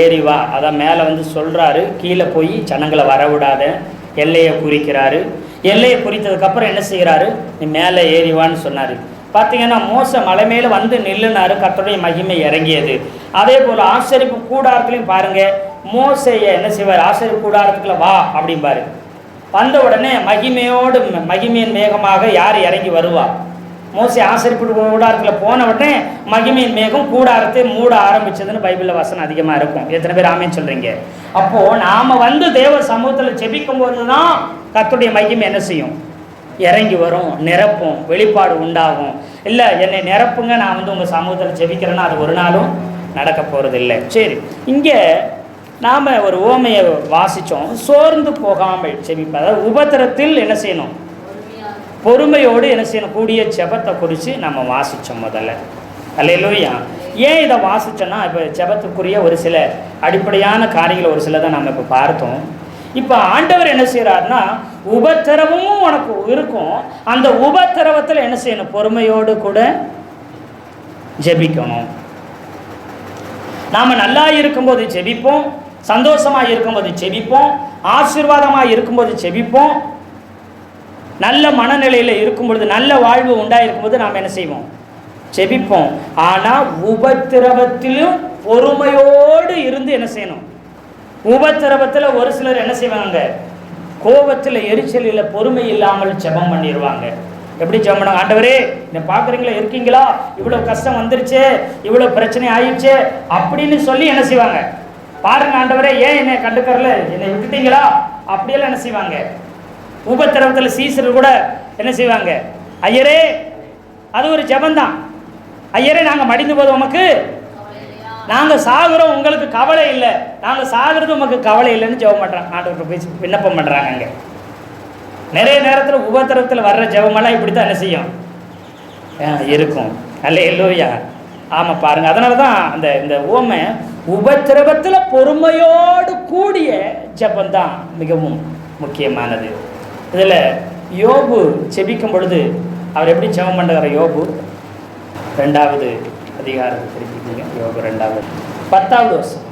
ஏறி வா. அதான் மேலே வந்து சொல்றாரு, கீழே போய் ஜனங்களை வரவிடாத எல்லையை குறிக்கிறாரு. எல்லையை குறித்ததுக்கப்புறம் என்ன செய்கிறாரு, நீ மேலே ஏறிவான்னு சொன்னார். பார்த்தீங்கன்னா மோசே மலை மேலே வந்து நில்லுனாரு, கர்த்தருடைய மகிமை இறங்கியது. அதே போல் ஆசரிப்பு கூடாரத்துலையும் பாருங்கள், மோசேயை என்ன செய்வார், ஆசரிப்பு கூடாரத்துக்குள்ள வா அப்படிம்பாரு. வந்த உடனே மகிமையோடு மகிமையின் மேகமாக யார் இறங்கி வருவா? மோசே ஆசரிப்பு கூடாரத்தில் போன உடனே மகிமையின் மேகம் கூடாரத்தை மூட ஆரம்பிச்சதுன்னு பைபிளில் வசனம் அதிகமாக இருக்கும். எத்தனை பேர் ஆமேன்னு சொல்கிறீங்க? அப்போது நாம் வந்து தேவ சமூகத்தில் ஜெபிக்கும் போது தான் கர்த்தருடைய மகிமை என்ன செய்யும், இறங்கி வரும், நிரப்பும், வெளிப்பாடு உண்டாகும். இல்லை என்னை நிரப்புங்க, நான் வந்து உங்கள் சமூகத்தில் ஜெபிக்கிறேன்னா அது ஒரு நாளும் நடக்க போகிறது இல்லை. சரி, இங்கே நாம் ஒரு உவமையை வாசித்தோம், சோர்ந்து போகாமல் செபிப்ப. அதாவது உபத்திரத்தில் என்ன செய்யணும், பொறுமையோடு என்ன செய்யணும், கூடிய ஜெபத்தை குறித்து நம்ம வாசித்தோம் முதல்ல. அல்லேலூயா. ஏன் இதை வாசித்தோன்னா, இப்போ ஜெபத்துக்குரிய ஒரு சில அடிப்படையான காரியங்களை ஒரு சில தான் நம்ம இப்போ பார்த்தோம். இப்போ ஆண்டவர் என்ன செய்கிறாருன்னா, உபத்திரவமும் உனக்கு இருக்கும், அந்த உபத்திரவத்தில் என்ன செய்யணும், பொறுமையோடு கூட ஜெபிக்கணும். நாம் நல்லா இருக்கும்போது ஜெபிப்போம், சந்தோஷமாக இருக்கும்போது ஜெபிப்போம், ஆசீர்வாதமாக இருக்கும்போது ஜெபிப்போம், நல்ல மனநிலையில் இருக்கும் பொழுது, நல்ல வாழ்வு உண்டாயிருக்கும்போது நாம் என்ன செய்வோம், ஜெபிப்போம். ஆனால் உபத்திரவத்திலும் பொறுமையோடு இருந்து என்ன செய்யணும். உபத்திரவத்தில் ஒரு சிலர் என்ன செய்வாங்க, கோபத்தில் எரிச்சலில் பொறுமை இல்லாமல் ஜெபம் பண்ணிடுவாங்க. எப்படி ஜெபம் பண்ணாங்க, ஆண்டவரே என்னை பார்க்குறீங்களா, இருக்கீங்களா, இவ்வளோ கஷ்டம் வந்துருச்சு, இவ்வளோ பிரச்சனை ஆயிடுச்சு அப்படின்னு சொல்லி என்ன செய்வாங்க, பாருங்க ஆண்டவரே ஏன் என்னை கண்டுக்கறல, என்னை விட்டுட்டீங்களா அப்படியெல்லாம் என்ன செய்வாங்க. உபத்திரவத்தில் சீசர்கள் கூட என்ன செய்வாங்க, ஐயரே, அது ஒரு ஜெபந்தான், ஐயரே நாங்கள் மடிந்து போதும் உமக்கு, நாங்கள் சாகுறோம் உங்களுக்கு கவலை இல்லை, நாங்கள் சாகுறது உமக்கு கவலை இல்லைன்னு ஜெபம் பண்ணுறாங்க, ஆண்டவர்கிட்ட போய் விண்ணப்பம் பண்ணுறாங்க. அங்கே நிறைய நேரத்தில் உபத்திரவத்தில் வர்ற ஜெபமெல்லாம் இப்படி தான் என்ன செய்யும் இருக்கும். அல்லேலூயா. ஆமாம் பாருங்கள், அதனால தான் அந்த இந்த உவமை உபத்திரவத்தில் பொறுமையோடு கூடிய ஜெபந்தான் மிகவும் முக்கியமானது. இதில் யோபு செபிக்கும் பொழுது அவர் எப்படி ஜெபம் பண்ணுறார், யோபு 2வது அதிகாரத்தை திருப்பிங்க, யோபு 2வது 10வது வருஷம்.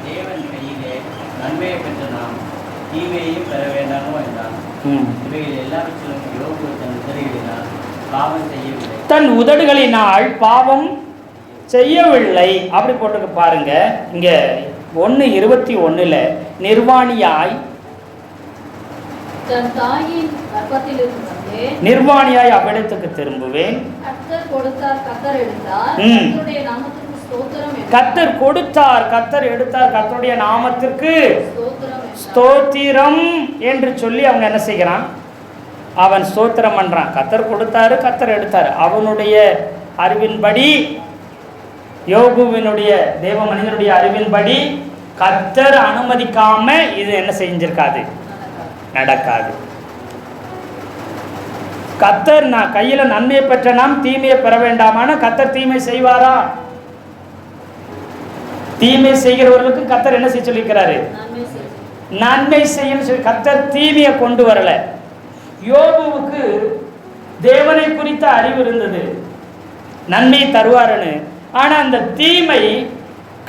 தேவன் கையிலே நன்மையை பெற்ற நாம் தீமையையும் பெற வேண்டாமோ என்றான். இவைகள் எல்லாவற்றிலும் யோபு தன் உதடுகளினால் பாவம் செய்யவில்லை, தன் உதடுகளினால் பாவம் செய்யவில்லை. அப்படி போட்டுக்க பாருங்க. இங்க 1:21 நிர்வாணியாய் தன் தாயின் கர்ப்பத்திலிருந்து நிர்வாணியாய் அவ்விடத்துக்கு திரும்புவேன். கர்த்தர் கொடுத்தார், கர்த்தர் எடுத்தார், கர்த்தருடைய நாமத்திற்கு ஸ்தோத்திரம். கர்த்தர் கொடுத்தார், கர்த்தர் எடுத்தார், கர்த்தருடைய நாமத்திற்கு ஸ்தோத்திரம் என்று சொல்லி அவங்க என்ன செய்கிறான், அவன் ஸ்தோத்திரம் பண்றான். கர்த்தர் கொடுத்தாரு, கர்த்தர் எடுத்தார். அவனுடைய அறிவின்படி, யோபுவினுடைய தேவ மனிதனுடைய அறிவின்படி கர்த்தர் அனுமதிக்காம இது என்ன செஞ்சிருக்காது, நடக்காது. கர்த்தர் நான் கையில நன்மையை பெற்ற நாம் தீமையை பெற வேண்டாமான கர்த்தர் தீமை செய்வாரா? தீமை செய்கிறவர்களுக்கு கர்த்தர் என்ன செய்ய சொல்லியிருக்கிறாரு, நன்மை செய்யும் சொல்லி. கர்த்தர் தீமையை கொண்டு வரல. யோபுவுக்கு தேவனை குறித்த அறிவு இருந்தது, நன்மை தருவாருன்னு. ஆனா அந்த தீமை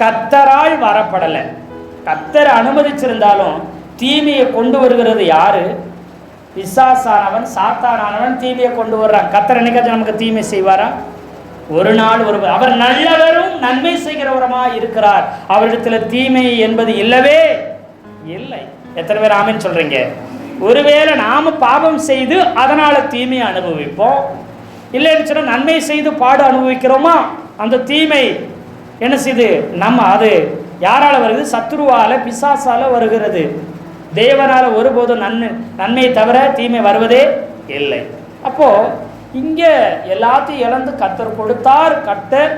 கர்த்தரால் வரப்படலை. கர்த்தர் அனுமதிச்சிருந்தாலும் தீமையை கொண்டு வருகிறது யாரு, பிசாசானவன், சாத்தானவன் தீமையை கொண்டு வர்றான். கர்த்தர் என்னைக்காச்சும் நமக்கு தீமை செய்வாரா? ஒரு நாள் ஒரு. அவர் நல்லவரும் நன்மை செய்கிறவருமா இருக்கிறார். அவரிடத்துல தீமை என்பது இல்லவே இல்லை. எத்தனை பேர் ஆமென் சொல்றீங்க? ஒருவேளை நாம பாவம் செய்து அதனால தீமையை அனுபவிப்போம், இல்லைன்னு சொன்னா நன்மை செய்து பாடு அனுபவிக்கிறோமா, அந்த தீமை என்ன செய்து நம்ம, அது யாரால வருது, சத்துருவால பிசாசால வருகிறது. தேவனால ஒருபோதும் நன்மையை தவிர தீமை வருவதே இல்லை. அப்போ இங்க எல்லாத்தையும் இழந்து கர்த்தர் கொடுத்தார். கர்த்தர்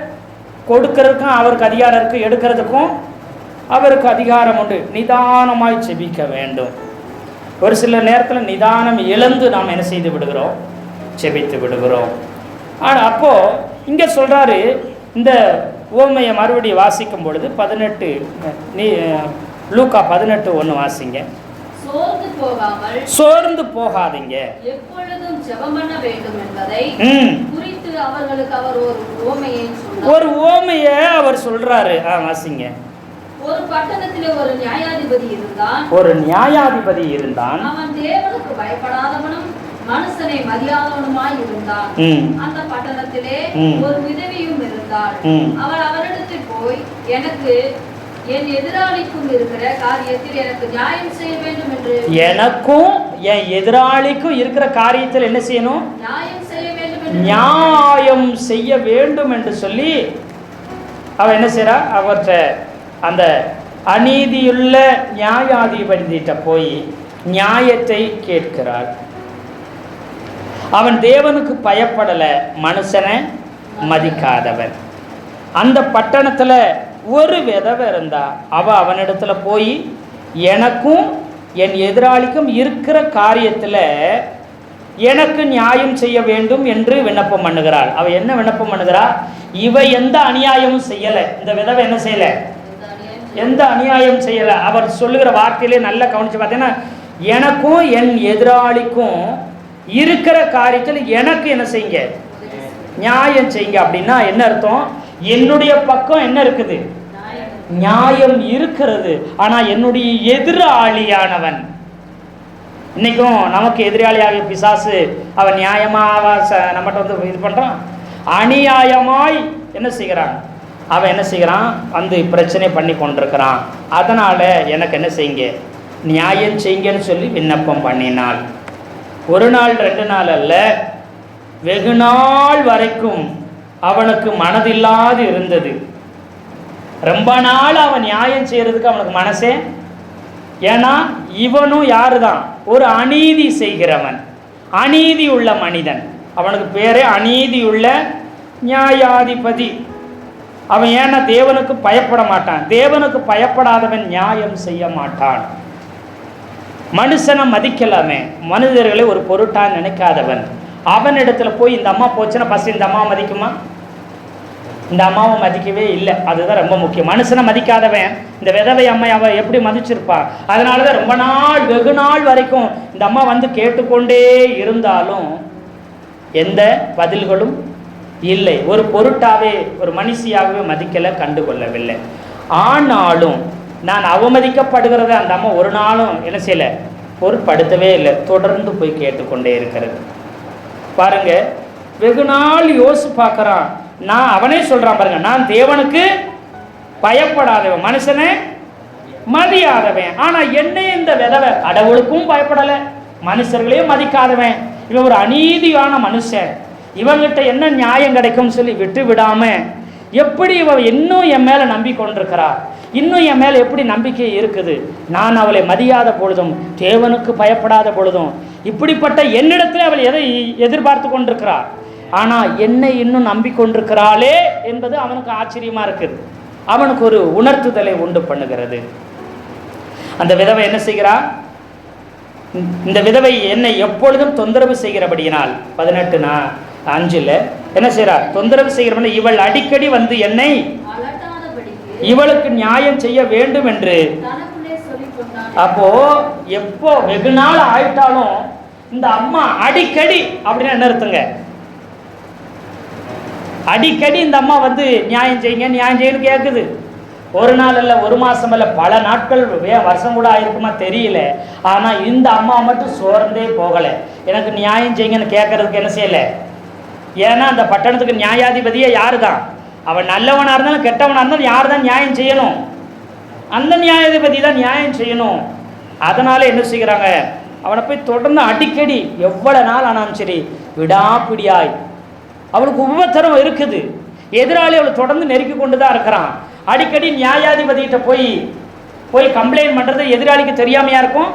கொடுக்கறதுக்கும் அவருக்கு அதிகாரம் இருக்கு, எடுக்கிறதுக்கும் அவருக்கு அதிகாரம் உண்டு. நிதானமாய் செபிக்க வேண்டும். ஒரு சில நேரத்தில் நிதானம் இழந்து நாம் என்ன செய்து விடுகிறோம், செபித்து விடுகிறோம். ஆனால் அப்போ இங்க சொல்றாரு, இந்த உவமையை மறுபடியும் வாசிக்கும் பொழுது 18 லூக்கா 18:1 வாசிங்க. சோர்ந்து போகாதீங்க, எப்பொழுதும் ஜெபம் பண்ண வேண்டும் என்பதை குறித்து அவர்களுக்கு அவர் ஒரு உவமையை அவர் சொல்றாரு. வாசிங்க. ஒரு பட்டணத்திலே ஒரு நியாயாதிபதி இருந்தான். அவன் தேவனுக்கு பயப்படாதவனும் மனுஷனை மதியாதவனுமாய் இருந்தான். அந்த பட்டணத்திலே ஒரு விதவியும் இருந்தாள். அவள் அவரிடத்தில் போய், எனக்கு என் எதிராளிக்கும் இருக்கிற காரியத்தில் எனக்கு நியாயம் செய்ய வேண்டும் என்று. எனக்கும் என் எதிராளிக்கும் இருக்கிற காரியத்தில் என்ன செய்யணும், நியாயம் செய்ய வேண்டும் என்று சொல்லி அவ என்ன செய்றா, அவற்றை அந்த அநீதியுள்ள நியாயாதிபதியிட்ட போய் நியாயத்தை கேட்கிறாள். அவன் தேவனுக்கு பயப்படலை, மனுஷனை மதிக்காதவன். அந்த பட்டணத்தில் ஒரு விதவை இருந்தா அவனிடத்துல போய் எனக்கும் என் எதிராளிக்கும் இருக்கிற காரியத்தில் எனக்கு நியாயம் செய்ய வேண்டும் என்று விண்ணப்பம் பண்ணுகிறாள். அவ என்ன விண்ணப்பம் பண்ணுகிறா? இவ எந்த அநியாயமும் செய்யலை. இந்த விதவை என்ன செய்யலை? எந்த அநியாயம் செய்யலை. அவர் சொல்லுகிற வார்த்தையிலே நல்லா கவனிச்சு பார்த்தீங்கன்னா, எனக்கும் என் எதிராளிக்கும் இருக்கிற காரியத்தில் எனக்கு என்ன செய்யுங்க, நியாயம் செய்யுங்க. அப்படின்னா என்ன அர்த்தம்? என்னுடைய பக்கம் என்ன இருக்குது? நியாயம் இருக்கிறது. ஆனா என்னுடைய எதிராளியானவன், இன்னைக்கும் நமக்கு எதிராளியாக பிசாசு அவன் நியாயமாக நம்மகிட்ட வந்து இது பண்றான், அநியாயமாய் என்ன செய்கிறான், அவன் என்ன செய்கிறான், வந்து பிரச்சனை பண்ணி கொண்டிருக்கிறான். அதனால எனக்கு என்ன செய்யுங்க, நியாயம் செய்யுங்கன்னு சொல்லி விண்ணப்பம் பண்ணினாள். ஒரு நாள் 2 நாள் அல்ல, வெகு நாள் வரைக்கும் அவனுக்கு மனதில்லாது இருந்தது. ரொம்ப நாள் அவன் நியாயம் செய்யறதுக்கு அவனுக்கு மனசே, ஏன்னா இவனும் யாரு தான், ஒரு அநீதி செய்கிறவன், அநீதி உள்ள மனிதன். அவனுக்கு பேரே அநீதி உள்ள நியாயாதிபதி. அவன் ஏன்னா தேவனுக்கு பயப்பட மாட்டான். தேவனுக்கு பயப்படாதவன் நியாயம் செய்ய மாட்டான். மனுஷனை மதிக்கலாமே, மனிதர்களை ஒரு பொருட்டா நினைக்காதவன். அவனிடத்துல போய் இந்த அம்மா போச்சுன்னா ஃபர்ஸ்ட் இந்த அம்மாவை மதிக்குமா? இந்த அம்மாவை மதிக்கவே இல்லை. அதுதான் ரொம்ப முக்கியம். மனுஷனை மதிக்காதவன் இந்த விதவை அம்மை அவ எப்படி மதிச்சிருப்பா? அதனாலதான் ரொம்ப நாள், வெகு நாள் வரைக்கும் இந்த அம்மா வந்து கேட்டுக்கொண்டே இருந்தாலும் எந்த பதில்களும் இல்லை. ஒரு பொருட்டாவே, ஒரு மனுஷியாகவே மதிக்கலை, கண்டுகொள்ளவில்லை. ஆனாலும் நான் அவமதிக்கப்படுகிறத அந்த அம்மா ஒரு நாளும் என்ன செய்யலை, பொருட்படுத்தவே இல்லை. தொடர்ந்து போய் கேட்டுக்கொண்டே இருக்கிறது. பாருங்க, வெகு நாள் யோசிச்சு பார்க்கறான். நான் அவனே சொல்றான் பாருங்க, நான் தேவனுக்கு பயப்படாதவன், மனுஷனை மதியாதவன். ஆனா என்ன இந்த விதவை கடவுளுக்கும் பயப்படலை, மனுஷர்களையும் மதிக்காதவன், இவன் ஒரு அநீதியான மனுஷன், இவங்கிட்ட என்ன நியாயம் கிடைக்கும் சொல்லி விட்டு விடாம எப்படி இவ இன்னும் என் மேல நம்பிக்கொண்டிருக்கிறா, இன்னும் என் மேல எப்படி நம்பிக்கை இருக்குது, நான் அவளை மதியாத பொழுதும் தேவனுக்கு பயப்படாத பொழுதும் இப்படிப்பட்ட என்னிடத்துல அவள் எதை எதிர்பார்த்து கொண்டிருக்கிறார், ஆனா என்னை இன்னும் நம்பிக்கொண்டிருக்கிறாளே என்பது அவனுக்கு ஆச்சரியமா இருக்குது. அவனுக்கு ஒரு உணர்த்துதலை உண்டு பண்ணுகிறது. அந்த விதவை என்ன செய்கிறா? இந்த விதவை என்னை எப்பொழுதும் தொந்தரவு செய்கிறபடியினால் 18:5 என்ன செய்றா? தொந்தரவு செய்கிறவன் இவள் அடிக்கடி வந்து என்னை இவளுக்கு நியாயம் செய்ய வேண்டும் என்று. அப்போ எப்போ வெகு நாள் ஆயிட்டாலும் இந்த அம்மா அடிக்கடி அப்படின்னு என்ன அர்த்தங்க? அடிக்கடி இந்த அம்மா வந்து நியாயம் செய்யுங்க நியாயம் செய்யணும் கேட்குது. ஒரு நாள் அல்ல, ஒரு மாசம் அல்ல, பல நாட்கள், வருஷம் கூட ஆயிருக்குமா தெரியல. ஆனா இந்த அம்மா மட்டும் சோர்ந்தே போகல, எனக்கு நியாயம் செய்யுங்கன்னு கேட்கறதுக்கு என்ன செய்யல. ஏன்னா அந்த பட்டணத்துக்கு நியாயாதிபதியே யாரு தான்? அவன் நல்லவனா இருந்தாலும் கெட்டவனா இருந்தாலும் யார் தான் நியாயம் செய்யணும்? அந்த நியாயாதிபதி தான் நியாயம் செய்யணும். அதனால என்ன செய்கிறாங்க, அவனை போய் தொடர்ந்து அடிக்கடி எவ்வளவு நாள் ஆனாலும் சரி விடாப்பிடியாய், அவளுக்கு உபத்திரம் இருக்குது, எதிராளி அவளை தொடர்ந்து நெருக்கி கொண்டு தான் இருக்கிறான். அடிக்கடி நியாயாதிபதிகிட்ட போய் கம்ப்ளைண்ட் பண்ணுறது எதிராளிக்கு தெரியாமையா இருக்கும்?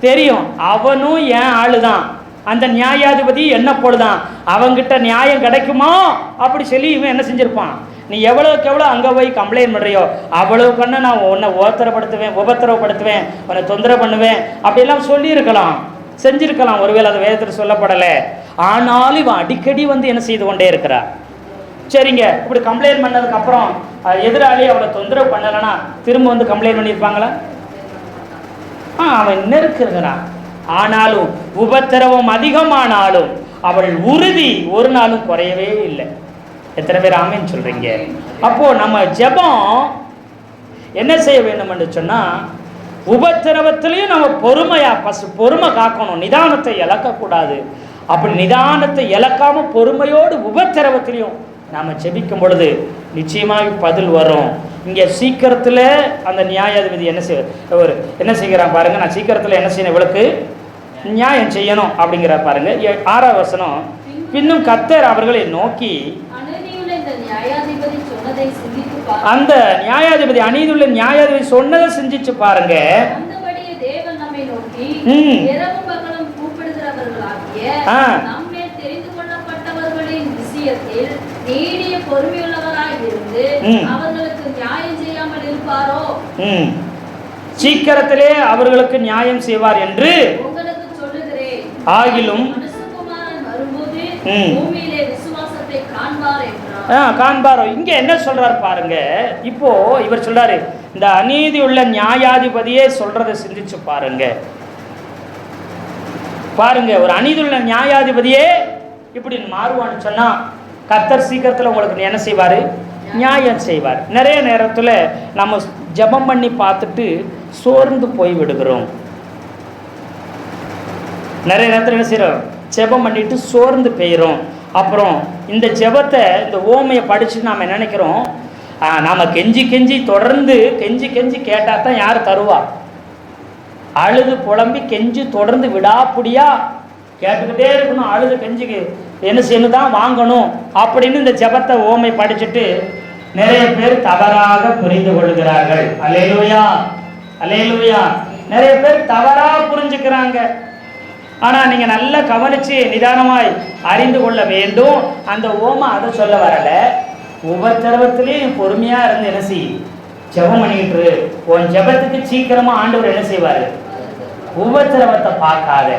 தெரியும். அவனும் ஏன் ஆளு தான், அந்த நியாயாதிபதி என்ன போடுதான், அவங்கிட்ட நியாயம் கிடைக்குமா அப்படி சொல்லி இவன் என்ன செஞ்சிருப்பான், நீ எவ்வளவுக்கு எவ்வளோ அங்கே போய் கம்ப்ளைண்ட் பண்ணுறியோ அவ்வளவுக்குன்னு நான் உன்னை உபத்திரப்படுத்துவேன், உன்னை தொந்தரவு பண்ணுவேன் அப்படிலாம் சொல்லியிருக்கலாம், செஞ்சிருக்கலாம். ஒருவேளை அது வேதத்தில் சொல்லப்படலை. ஆனாலும் இவன் அடிக்கடி வந்து என்ன செய்து கொண்டே இருக்கிறா. சரிங்க, இப்படி கம்ப்ளைண்ட் பண்ணதுக்கு அப்புறம் எதிராளி அவளை தொந்தரவு பண்ணலைன்னா திரும்ப வந்து கம்ப்ளைண்ட் பண்ணியிருப்பாங்களா? அவன் நெருக்குறான். ஆனாலும் உபத்திரவம் அதிகமானாலும் அவள் உறுதி ஒரு நாளும் குறையவே இல்லை. எத்தனை பேர் ஆமேன்னு சொல்றீங்க? அப்போ நம்ம ஜெபம் என்ன செய்ய வேண்டும் என்று சொன்னா, உபத்திரவத்திலையும் நம்ம பொறுமை காக்கணும், நிதானத்தை இழக்கக்கூடாது. அப்படி நிதானத்தை இழக்காம பொறுமையோடு உபத்திரவத்திலையும் நாம ஜெபிக்கும் பொழுது நிச்சயமாக பதில் வரும். இங்க சீக்கிரத்துல அந்த நியாயாதிபதி என்ன செய்கிறான் பாருங்க. நான் சீக்கிரத்துல என்ன செய்யணும், இவளுக்கு நியாயம் செய்யணும் அப்படிங்கிற பாருங்க. 6ஆம் வசனம், பின்னும் கர்த்தர் அவர்களை நோக்கி, அந்த நியாயாதிபதி அநீதியுள்ள நியாயாதிபதி சொன்னதை செஞ்சிச்சு பாருங்க. நீடிய பொறுமையுள்ளவராய் இருந்து அவர்களுக்கு நியாயம் செய்யாமல் இருப்பாரோ? சீக்கிரத்திலே அவர்களுக்கு நியாயம் செய்வார் என்று உங்களுக்கு சொல்லுகிறேன். ஆகிலும் மனுஷகுமாரன் வரும்போது பூமியிலே விசுவாசத்தை காண்பார் என்றார். காண்பாரோ. இங்க என்ன சொல்றாரு பாருங்க. இப்போ இவர் சொல்றாரு, இந்த அநீதி உள்ள நியாயாதிபதியே சொல்றதை சிந்திச்சு பாருங்க. பாருங்க, ஒரு அநீதி உள்ள நியாயாதிபதியே இப்படி மாறுவான்னு சொன்னா கர்த்தர் சீக்கிரத்தில் உங்களுக்கு என்ன செய்வார்? நியாயம் செய்வார். நிறைய நேரத்தில் நம்ம ஜெபம் பண்ணி பார்த்துட்டு சோர்ந்து போய் விடுகிறோம். நிறைய நேரத்தில் என்ன செய்கிறோம்? ஜெபம் பண்ணிட்டு சோர்ந்து போயிடும். அப்புறம் இந்த ஜெபத்தை, இந்த ஓமையை படிச்சுட்டு நாம் நினைக்கிறோம், நாம் கெஞ்சி கெஞ்சி தொடர்ந்து கெஞ்சி கெஞ்சி கேட்டால் தான் யார் தருவா? அழுது புலம்பி கெஞ்சி தொடர்ந்து விடாப்புடியா கேட்டுக்கிட்டே இருக்கணும். அழுது கெஞ்சிக்கு என்ன செய்யணும் தான் வாங்கணும் அப்படின்னு இந்த ஜெபத்தை ஓமை படிச்சுட்டு நிறைய பேர் தவறாக புரிந்து கொள்கிறார்கள். அல்லேலூயா, அல்லேலூயா. நிறைய பேர் தவறா புரிஞ்சுக்கிறாங்க. ஆனால் நீங்கள் நல்லா கவனித்து நிதானமாய் அறிந்து கொள்ள வேண்டும். அந்த ஓமை அதை சொல்ல வரல. உபத்திரவத்திலையும் பொறுமையாக இருந்து என்ன செய்? ஜெபம் பண்ணிக்கிட்டு உன் ஜெபத்துக்கு சீக்கிரமாக ஆண்டவர் என்ன செய்வார்? உபத்திரவத்தை பார்க்காத,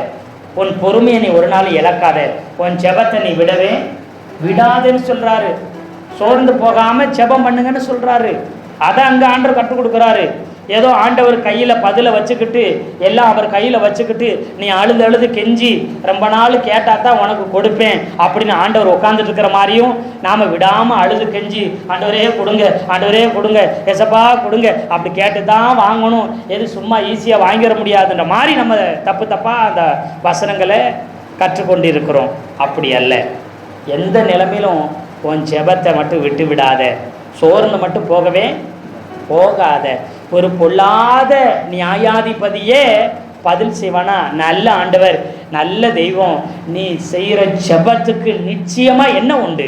உன் பொறுமையை நீ ஒரு நாள் இழக்காத, உன் ஜெபத்தை நீ விடவே விடாதுன்னு சொல்கிறாரு. சோர்ந்து போகாமல் ஜெபம் பண்ணுங்கன்னு சொல்கிறாரு. அதை அங்கே ஆண்டவர் கற்றுக் கொடுக்குறாரு. ஏதோ ஆண்டவர் கையில் பதிலை வச்சுக்கிட்டு எல்லாம் அவர் கையில் வச்சுக்கிட்டு நீ அழுது அழுது கெஞ்சி ரொம்ப நாள் கேட்டால் தான் உனக்கு கொடுப்பேன் அப்படின்னு ஆண்டவர் உட்காந்துட்டு இருக்கிற மாதிரியும் நாம் விடாமல் அழுது கெஞ்சி ஆண்டவரே கொடுங்க, ஆண்டவரே கொடுங்க, எசப்பா கொடுங்க அப்படி கேட்டு தான் வாங்கணும். எது சும்மா ஈஸியாக வாங்கிட முடியாதுன்ற மாதிரி நம்ம தப்பு தப்பாக அந்த வசனங்களை கற்றுக்கொண்டு இருக்கிறோம். அப்படி அல்ல. எந்த நிலைமையிலும் உன் ஜெபத்தை மட்டும் விட்டு விடாத, சோர்ந்து மட்டும் போகவே போகாத. ஒரு பொல்லாத நியாயாதிபதியே பதில் செய்வானா? நல்ல ஆண்டவர், நல்ல தெய்வம், நீ செய்கிற ஜெபத்துக்கு நிச்சயமாக என்ன உண்டு?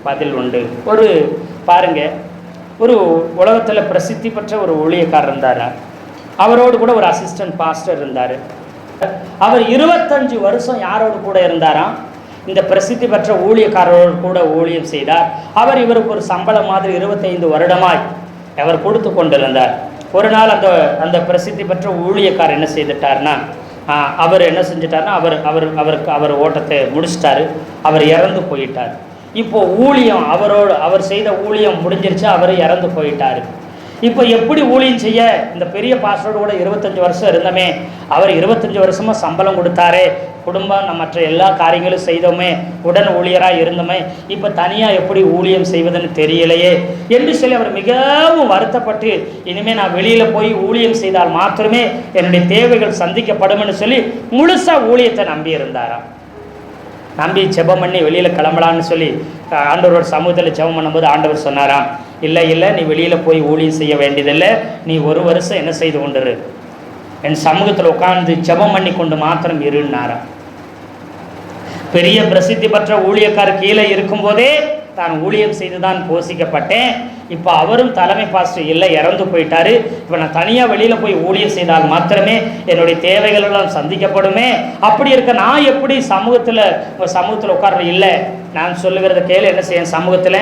பதில் உண்டு. ஒரு பாருங்க, ஒரு உலகத்தில் பிரசித்தி பெற்ற ஒரு ஊழியக்காரர் இருந்தார். அவரோடு கூட ஒரு அசிஸ்டன்ட் பாஸ்டர் இருந்தார். அவர் 25 வருஷம் யாரோடு கூட இருந்தாராம்? இந்த பிரசித்தி பெற்ற ஊழியக்காரரோடு கூட ஊழியம் செய்தார். அவர் இவருக்கு ஒரு சம்பளம் மாதிரி 25 வருடமாய் அவர் கொடுத்து கொண்டிருந்தார். ஒரு நாள் அந்த பிரசித்தி பெற்ற ஊழியக்காரர் என்ன செய்துட்டார்னா, அவர் என்ன செஞ்சிட்டார்னா, அவர் ஓட்டத்தை முடிச்சிட்டாரு. அவர் இறந்து போயிட்டார். இப்போ ஊழியம் அவர் செய்த ஊழியம் முடிஞ்சிருச்சு. அவர் இறந்து போயிட்டார். இப்போ எப்படி ஊழியம் செய்ய? இந்த பெரிய பாஸ்டரோடு கூட 25 வருஷம் இருந்தோமே, அவர் 25 வருஷமாக சம்பளம் கொடுத்தாரே, குடும்பம் மற்ற எல்லா காரியங்களும் செய்தோமே, உடன் ஊழியராக இருந்தோமே, இப்போ தனியாக எப்படி ஊழியம் செய்வதுன்னு தெரியலையே என்று சொல்லி அவர் மிகவும் வருத்தப்பட்டு, இனிமேல் நான் வெளியில் போய் ஊழியம் செய்தால் மாத்திரமே என்னுடைய தேவைகள் சந்திக்கப்படும்னு சொல்லி முழுசாக ஊழியத்தை நம்பி இருந்தாராம். நம்பி ஜெபம் பண்ணி வெளியில் கிளம்பலான்னு சொல்லி ஆண்டவரோட சமூகத்தில் ஜெபம் பண்ணும்போது ஆண்டவர் சொன்னாராம், இல்லை இல்லை, நீ வெளியில் போய் ஊழியம் செய்ய வேண்டியதில்லை, நீ 1 வருஷம் என்ன செய்து கொண்டிரு, என் சமூகத்தில் உட்கார்ந்து ஜெபம் பண்ணி கொண்டு மாத்திரம் இருன்னாராம். பெரிய பிரசித்தி பெற்ற ஊழியக்காரர் கீழே இருக்கும்போதே தான் ஊழியம் செய்து தான் போஷிக்கப்பட்டேன். இப்போ அவரும் தலைமை பாஸ்டர் இல்லை, இறந்து போயிட்டாரு. இப்போ நான் தனியாக வெளியில் போய் ஊழியம் செய்தால் மாத்திரமே என்னுடைய தேவைகள் எல்லாம் சந்திக்கப்படுமே. அப்படி இருக்க நான் எப்படி சமூகத்தில் உட்கார்றது? இல்லை, நான் சொல்லுகிறத கேளு, என்ன செய்ய, சமூகத்தில்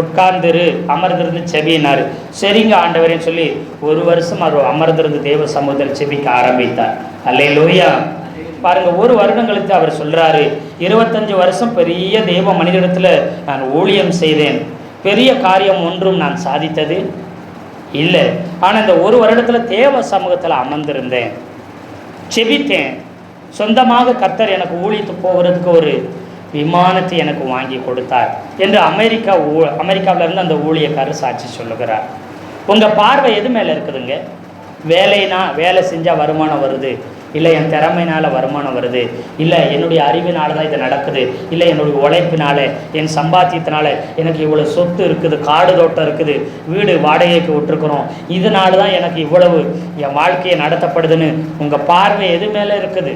உட்கார்ந்துரு, அமர்ந்திருந்து செபினார். சரிங்க ஆண்டவரேன்னு சொல்லி 1 வருஷம் அவர் அமர்ந்திருந்து தேவ சமூகத்தில் செபிக்க ஆரம்பித்தார். அல்லேலூயா. பாருங்க, 1 வருடம் கழித்து அவர் சொல்றாரு, 25 வருஷம் பெரிய தேவ மனிதனிடத்தில் நான் ஊழியம் செய்தேன், பெரிய காரியம் ஒன்றும் நான் சாதித்தது இல்லை. ஆனால் இந்த 1 வருடத்தில் தேவ சமூகத்தில் அமர்ந்திருந்தேன், செபித்தேன். சொந்தமாக கர்த்தர் எனக்கு ஊழித்து போகிறதுக்கு ஒரு விமானத்தை எனக்கு வாங்கி கொடுத்தார் என்று அமெரிக்காவில் இருந்து அந்த ஊழியக்காரர் சாட்சி சொல்லுகிறார். உங்கள் பார்வை எது மேலே இருக்குதுங்க? வேலை செஞ்சால் வருமானம் வருது, இல்லை என் திறமையினால் வருமானம் வருது, இல்லை என்னுடைய அறிவினால தான் இது நடக்குது, இல்லை என்னுடைய உழைப்பினால, என் சம்பாத்தியத்தினால எனக்கு இவ்வளோ சொத்து இருக்குது, காடு தோட்டம் இருக்குது, வீடு வாடகைக்கு விட்டுருக்குறோம், இதனால தான் எனக்கு இவ்வளவு என் வாழ்க்கையை நடத்தப்படுதுன்னு உங்கள் பார்வை எது மேலே இருக்குது?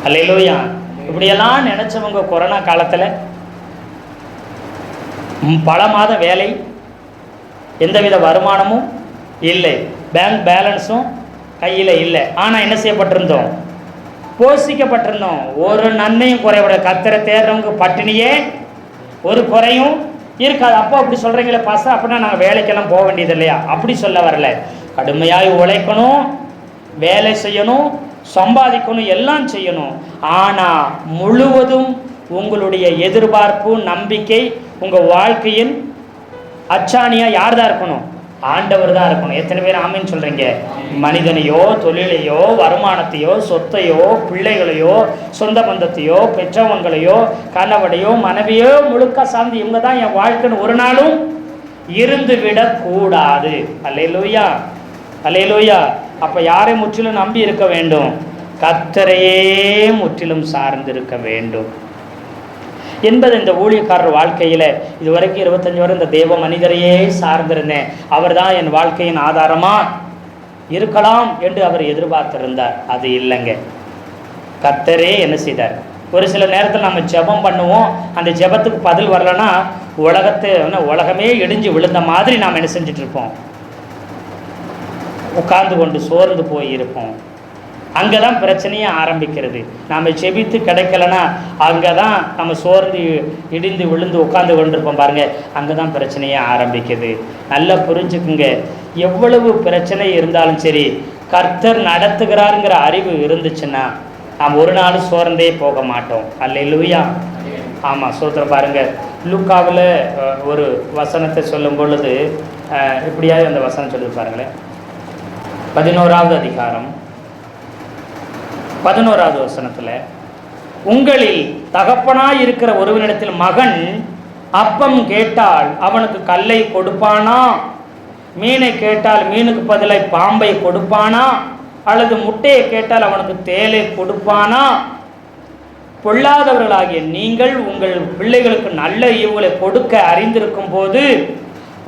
அல்லேலூயா. இப்படியெல்லாம் நினச்சவங்க கொரோனா காலத்தில் பல மாதம் வேலை, எந்தவித வருமானமும் இல்லை, பேங்க் பேலன்ஸும் கையில் இல்லை. ஆனால் என்ன செய்யப்பட்டிருந்தோம்? போஷிக்கப்பட்டிருந்தோம். ஒரு நன்மையும் குறைவிட. கர்த்தரை தேடுறவங்க பட்டினியே ஒரு குறையும் இருக்காது. அப்போ அப்படி சொல்கிறீங்களே பாஸ்டர், அப்படின்னா நாங்கள் வேலைக்கெல்லாம் போக வேண்டியது இல்லையா? அப்படி சொல்ல வரல. கடுமையாக உழைக்கணும், வேலை செய்யணும், சம்பாதிக்கணும், எல்லாம் செய்யணும். ஆனால் முழுவதும் உங்களுடைய எதிர்பார்ப்பு, நம்பிக்கை, உங்கள் வாழ்க்கையின் அச்சாணியாக யார் தான் இருக்கணும்? ஆண்டவர் தான் இருக்கணும். எத்தனை பேர் ஆமீன் சொல்கிறீங்க? மனிதனையோ, தொழிலையோ, வருமானத்தையோ, சொத்தையோ, பிள்ளைகளையோ, சொந்த பந்தத்தையோ, பெற்றவங்களையோ, கணவனையோ, மனைவியோ முழுக்க சார்ந்து இவங்க தான் என் வாழ்க்கைன்னு ஒரு நாளும் இருந்து விடக்கூடாது. அல்லேலூயா, அல்லேலூயா. அப்போ யாரை முற்றிலும் நம்பி இருக்க வேண்டும்? கர்த்தரையே முற்றிலும் சார்ந்து இருக்க வேண்டும் என்பது இந்த ஊழியக்காரர் வாழ்க்கையில் இதுவரைக்கும் 25 வருடம் இந்த தேவ மனிதரையே சார்ந்திருந்தேன், அவர் தான் என் வாழ்க்கையின் ஆதாரமாக இருக்கலாம் என்று அவர் எதிர்பார்த்திருந்தார். அது இல்லைங்க. கர்த்தரே என்ன செய்தார்? ஒரு சில நேரத்தில் நம்ம ஜெபம் பண்ணுவோம், அந்த ஜெபத்துக்கு பதில் வரலன்னா உலகமே இடிஞ்சு விழுந்த மாதிரி நாம் என்ன செஞ்சுட்டு இருப்போம்? உட்கார்ந்து கொண்டு சோர்ந்து போய் இருப்போம். அங்கே தான் பிரச்சனையே ஆரம்பிக்கிறது. நாம் செபித்து கிடைக்கலன்னா அங்கே தான் நம்ம சோர்ந்து இடிந்து விழுந்து உட்காந்து கொண்டிருப்போம் பாருங்கள், அங்கே தான் பிரச்சனையே ஆரம்பிக்குது. நல்லா புரிஞ்சுக்குங்க, எவ்வளவு பிரச்சனை இருந்தாலும் சரி, கர்த்தர் நடத்துகிறாருங்கிற அறிவு இருந்துச்சுன்னா நாம் ஒரு நாள் சோர்ந்தே போக மாட்டோம். அல்லேலூயா. ஆமாம், சோத்திரம். பாருங்கள், லூக்காவில் ஒரு வசனத்தை சொல்லும் பொழுது இப்படியாவது அந்த வசனம் சொல்லி பாருங்களேன். 11வது அதிகாரம் 11வது வசனத்தில், உங்களில் தகப்பனாய் இருக்கிற ஒருவனிடத்தில் மகன் அப்பம் கேட்டால் அவனுக்கு கல்லை கொடுப்பானா? மீனை கேட்டால் மீனுக்கு பதிலாக பாம்பை கொடுப்பானா? அல்லது முட்டையை கேட்டால் அவனுக்கு தேலை கொடுப்பானா? பொல்லாதவர்களாகிய நீங்கள் உங்கள் பிள்ளைகளுக்கு நல்ல ஈவுகளை கொடுக்க அறிந்திருக்கும் போது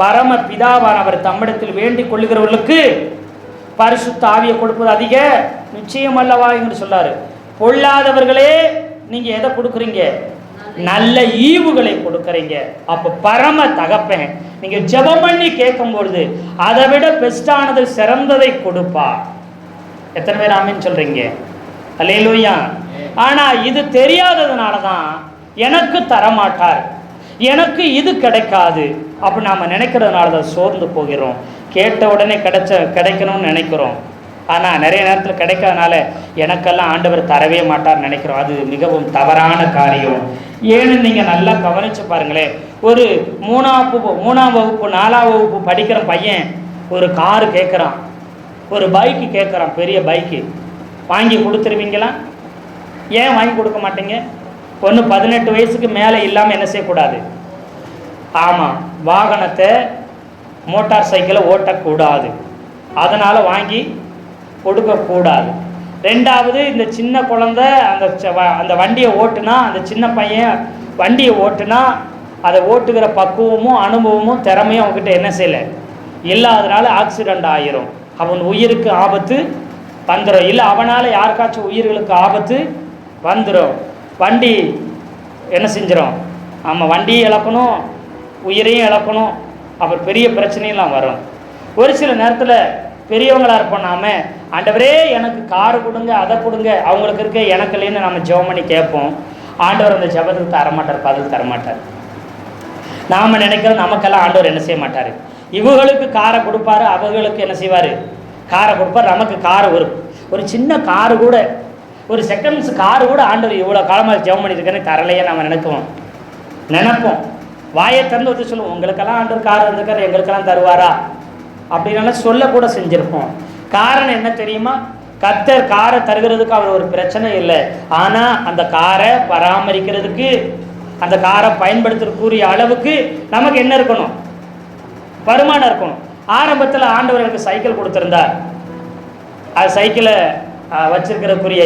பரம பிதாவானவர் தம்மிடத்தில் வேண்டிக் கொள்ளுகிறவர்களுக்கு பரிசுத்த ஆவியை கொடுப்பது அதிக நிச்சயம் அல்லவா என்று சொல்லாரு. பொல்லாதவர்களே நீங்க எதை கொடுக்குறீங்க? நல்ல ஈவுகளை கொடுக்குறீங்க. அப்போ பரம தகப்பன் நீங்க ஜெபம் பண்ணி கேட்கும் பொழுது அதை விட பெஸ்டானது, சிறந்ததை கொடுப்பா. எத்தனை பேர் ஆமீன் சொல்றீங்க? அல்லேலூயா. ஆனா இது தெரியாததுனால தான் எனக்கு தரமாட்டார், எனக்கு இது கிடைக்காது அப்படி நாம் நினைக்கிறதுனால தான் சோர்ந்து போகிறோம். கேட்ட உடனே கிடைக்கணும்னு நினைக்கிறோம், ஆனால் நிறைய நேரத்தில் கிடைக்காதனால எனக்கெல்லாம் ஆண்டவர் தரவே மாட்டார்னு நினைக்கிறோம். அது மிகவும் தவறான காரியம். ஏன்னு நீங்கள் நல்லா கவனித்து பாருங்களேன். ஒரு 3ஆம் வகுப்பு 4ஆம் வகுப்பு படிக்கிற பையன் ஒரு காரு கேட்குறான், ஒரு பைக்கு கேட்குறான், பெரிய பைக்கு. வாங்கி கொடுத்துருவீங்களா? ஏன் வாங்கி கொடுக்க மாட்டீங்க? ஒன்று 18 வயசுக்கு மேலே இல்லாமல் என்ன செய்யக்கூடாது? ஆமாம், வாகனத்தை மோட்டார் சைக்கிளை ஓட்டக்கூடாது, அதனால் வாங்கி கொடுக்கக்கூடாது. ரெண்டாவது, இந்த சின்ன குழந்தை அந்த வண்டியை ஓட்டுனா, அந்த சின்ன பையன் வண்டியை ஓட்டுனா அதை ஓட்டுகிற பக்குவமும் அனுபவமும் திறமையும் அவங்ககிட்ட என்ன செய்யலை, இல்லாதனால ஆக்சிடெண்ட் ஆகிரும், அவன் உயிருக்கு ஆபத்து வந்துடும். இல்லை அவனால் யாருக்காச்சும் உயிர்களுக்கு ஆபத்து வந்துடும். வண்டி என்ன செஞ்சிடும்? ஆமாம், வண்டியை இழக்கணும், உயிரையும் இழக்கணும், அப்புறம் பெரிய பிரச்சனையெல்லாம் வரும். ஒரு சில நேரத்தில் பெரியவங்களாக இருப்போம், நாம் ஆண்டவரே எனக்கு காரு கொடுங்க, அதை கொடுங்க, அவங்களுக்கு இருக்க எனக்கு இல்லைன்னு நம்ம ஜெபம் பண்ணி கேட்போம். ஆண்டவர் அந்த ஜெபத்துக்கு தரமாட்டார், பதில் தரமாட்டார். நாம் நினைக்கிறோம் நமக்கெல்லாம் ஆண்டவர் என்ன செய்ய மாட்டார், இவங்களுக்கு காரை கொடுப்பாரு, அவர்களுக்கு என்ன செய்வார், காரை கொடுப்பார். நமக்கு காரு ஒரு சின்ன காரு கூட, ஒரு செகண்ட்ஸ் காரு கூட ஆண்டவர் இவ்வளோ காலமாக ஜெபம் பண்ணியிருக்கேன்னு தரலையே நம்ம நினைப்போம். வாயை திறந்து வச்சு சொல்லுவோம், உங்களுக்கெல்லாம் ஆண்டவர் கார் வந்திருக்காரு, எங்களுக்கெல்லாம் தருவாரா அப்படின்னால சொல்லக்கூட செஞ்சுருப்போம். காரணம் என்ன தெரியுமா? கர்த்தர் காரை தருகிறதுக்கு அவர் ஒரு பிரச்சனை இல்லை, ஆனால் அந்த காரை பராமரிக்கிறதுக்கு, அந்த காரை பயன்படுத்துறதுக்குரிய அளவுக்கு நமக்கு என்ன இருக்கணும்? வருமானம் இருக்கணும். ஆரம்பத்தில் ஆண்டவர் எனக்கு சைக்கிள் கொடுத்துருந்தார், அது சைக்கிளை வச்சிருக்கிறதுக்குரிய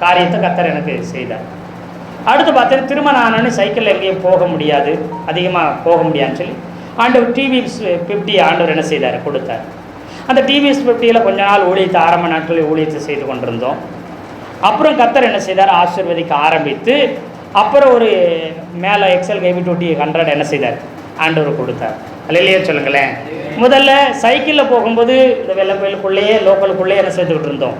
காரியத்தை கர்த்தர் எனக்கு செய்தார். அடுத்து பார்த்தா திருமணம் ஆனோன்னு சைக்கிளில் எங்கேயும் போக முடியாது, அதிகமாக போக முடியாதுன்னு சொல்லி ஆண்டவர் டிவிஎஸ் 50 ஆண்டவர் என்ன செய்தார், கொடுத்தார். அந்த டிவிஎஸ் 50 கொஞ்ச நாள் ஊழியத்தை, ஆரம்ப நாட்களில் ஊழியத்தை செய்து கொண்டிருந்தோம். அப்புறம் கர்த்தர் என்ன செய்தார், ஆசீர்வதிக்க ஆரம்பித்து அப்புறம் ஒரு மேலே எக்ஸல் கேவி 200 என்ன செய்தார், ஆண்டவர் கொடுத்தார். அல்லையே சொல்லுங்களேன். முதல்ல சைக்கிளில் போகும்போது இந்த வெள்ளப்பயிலுக்குள்ளேயே லோக்கலுக்குள்ளேயே என்ன செய்துக்கிட்டு இருந்தோம்,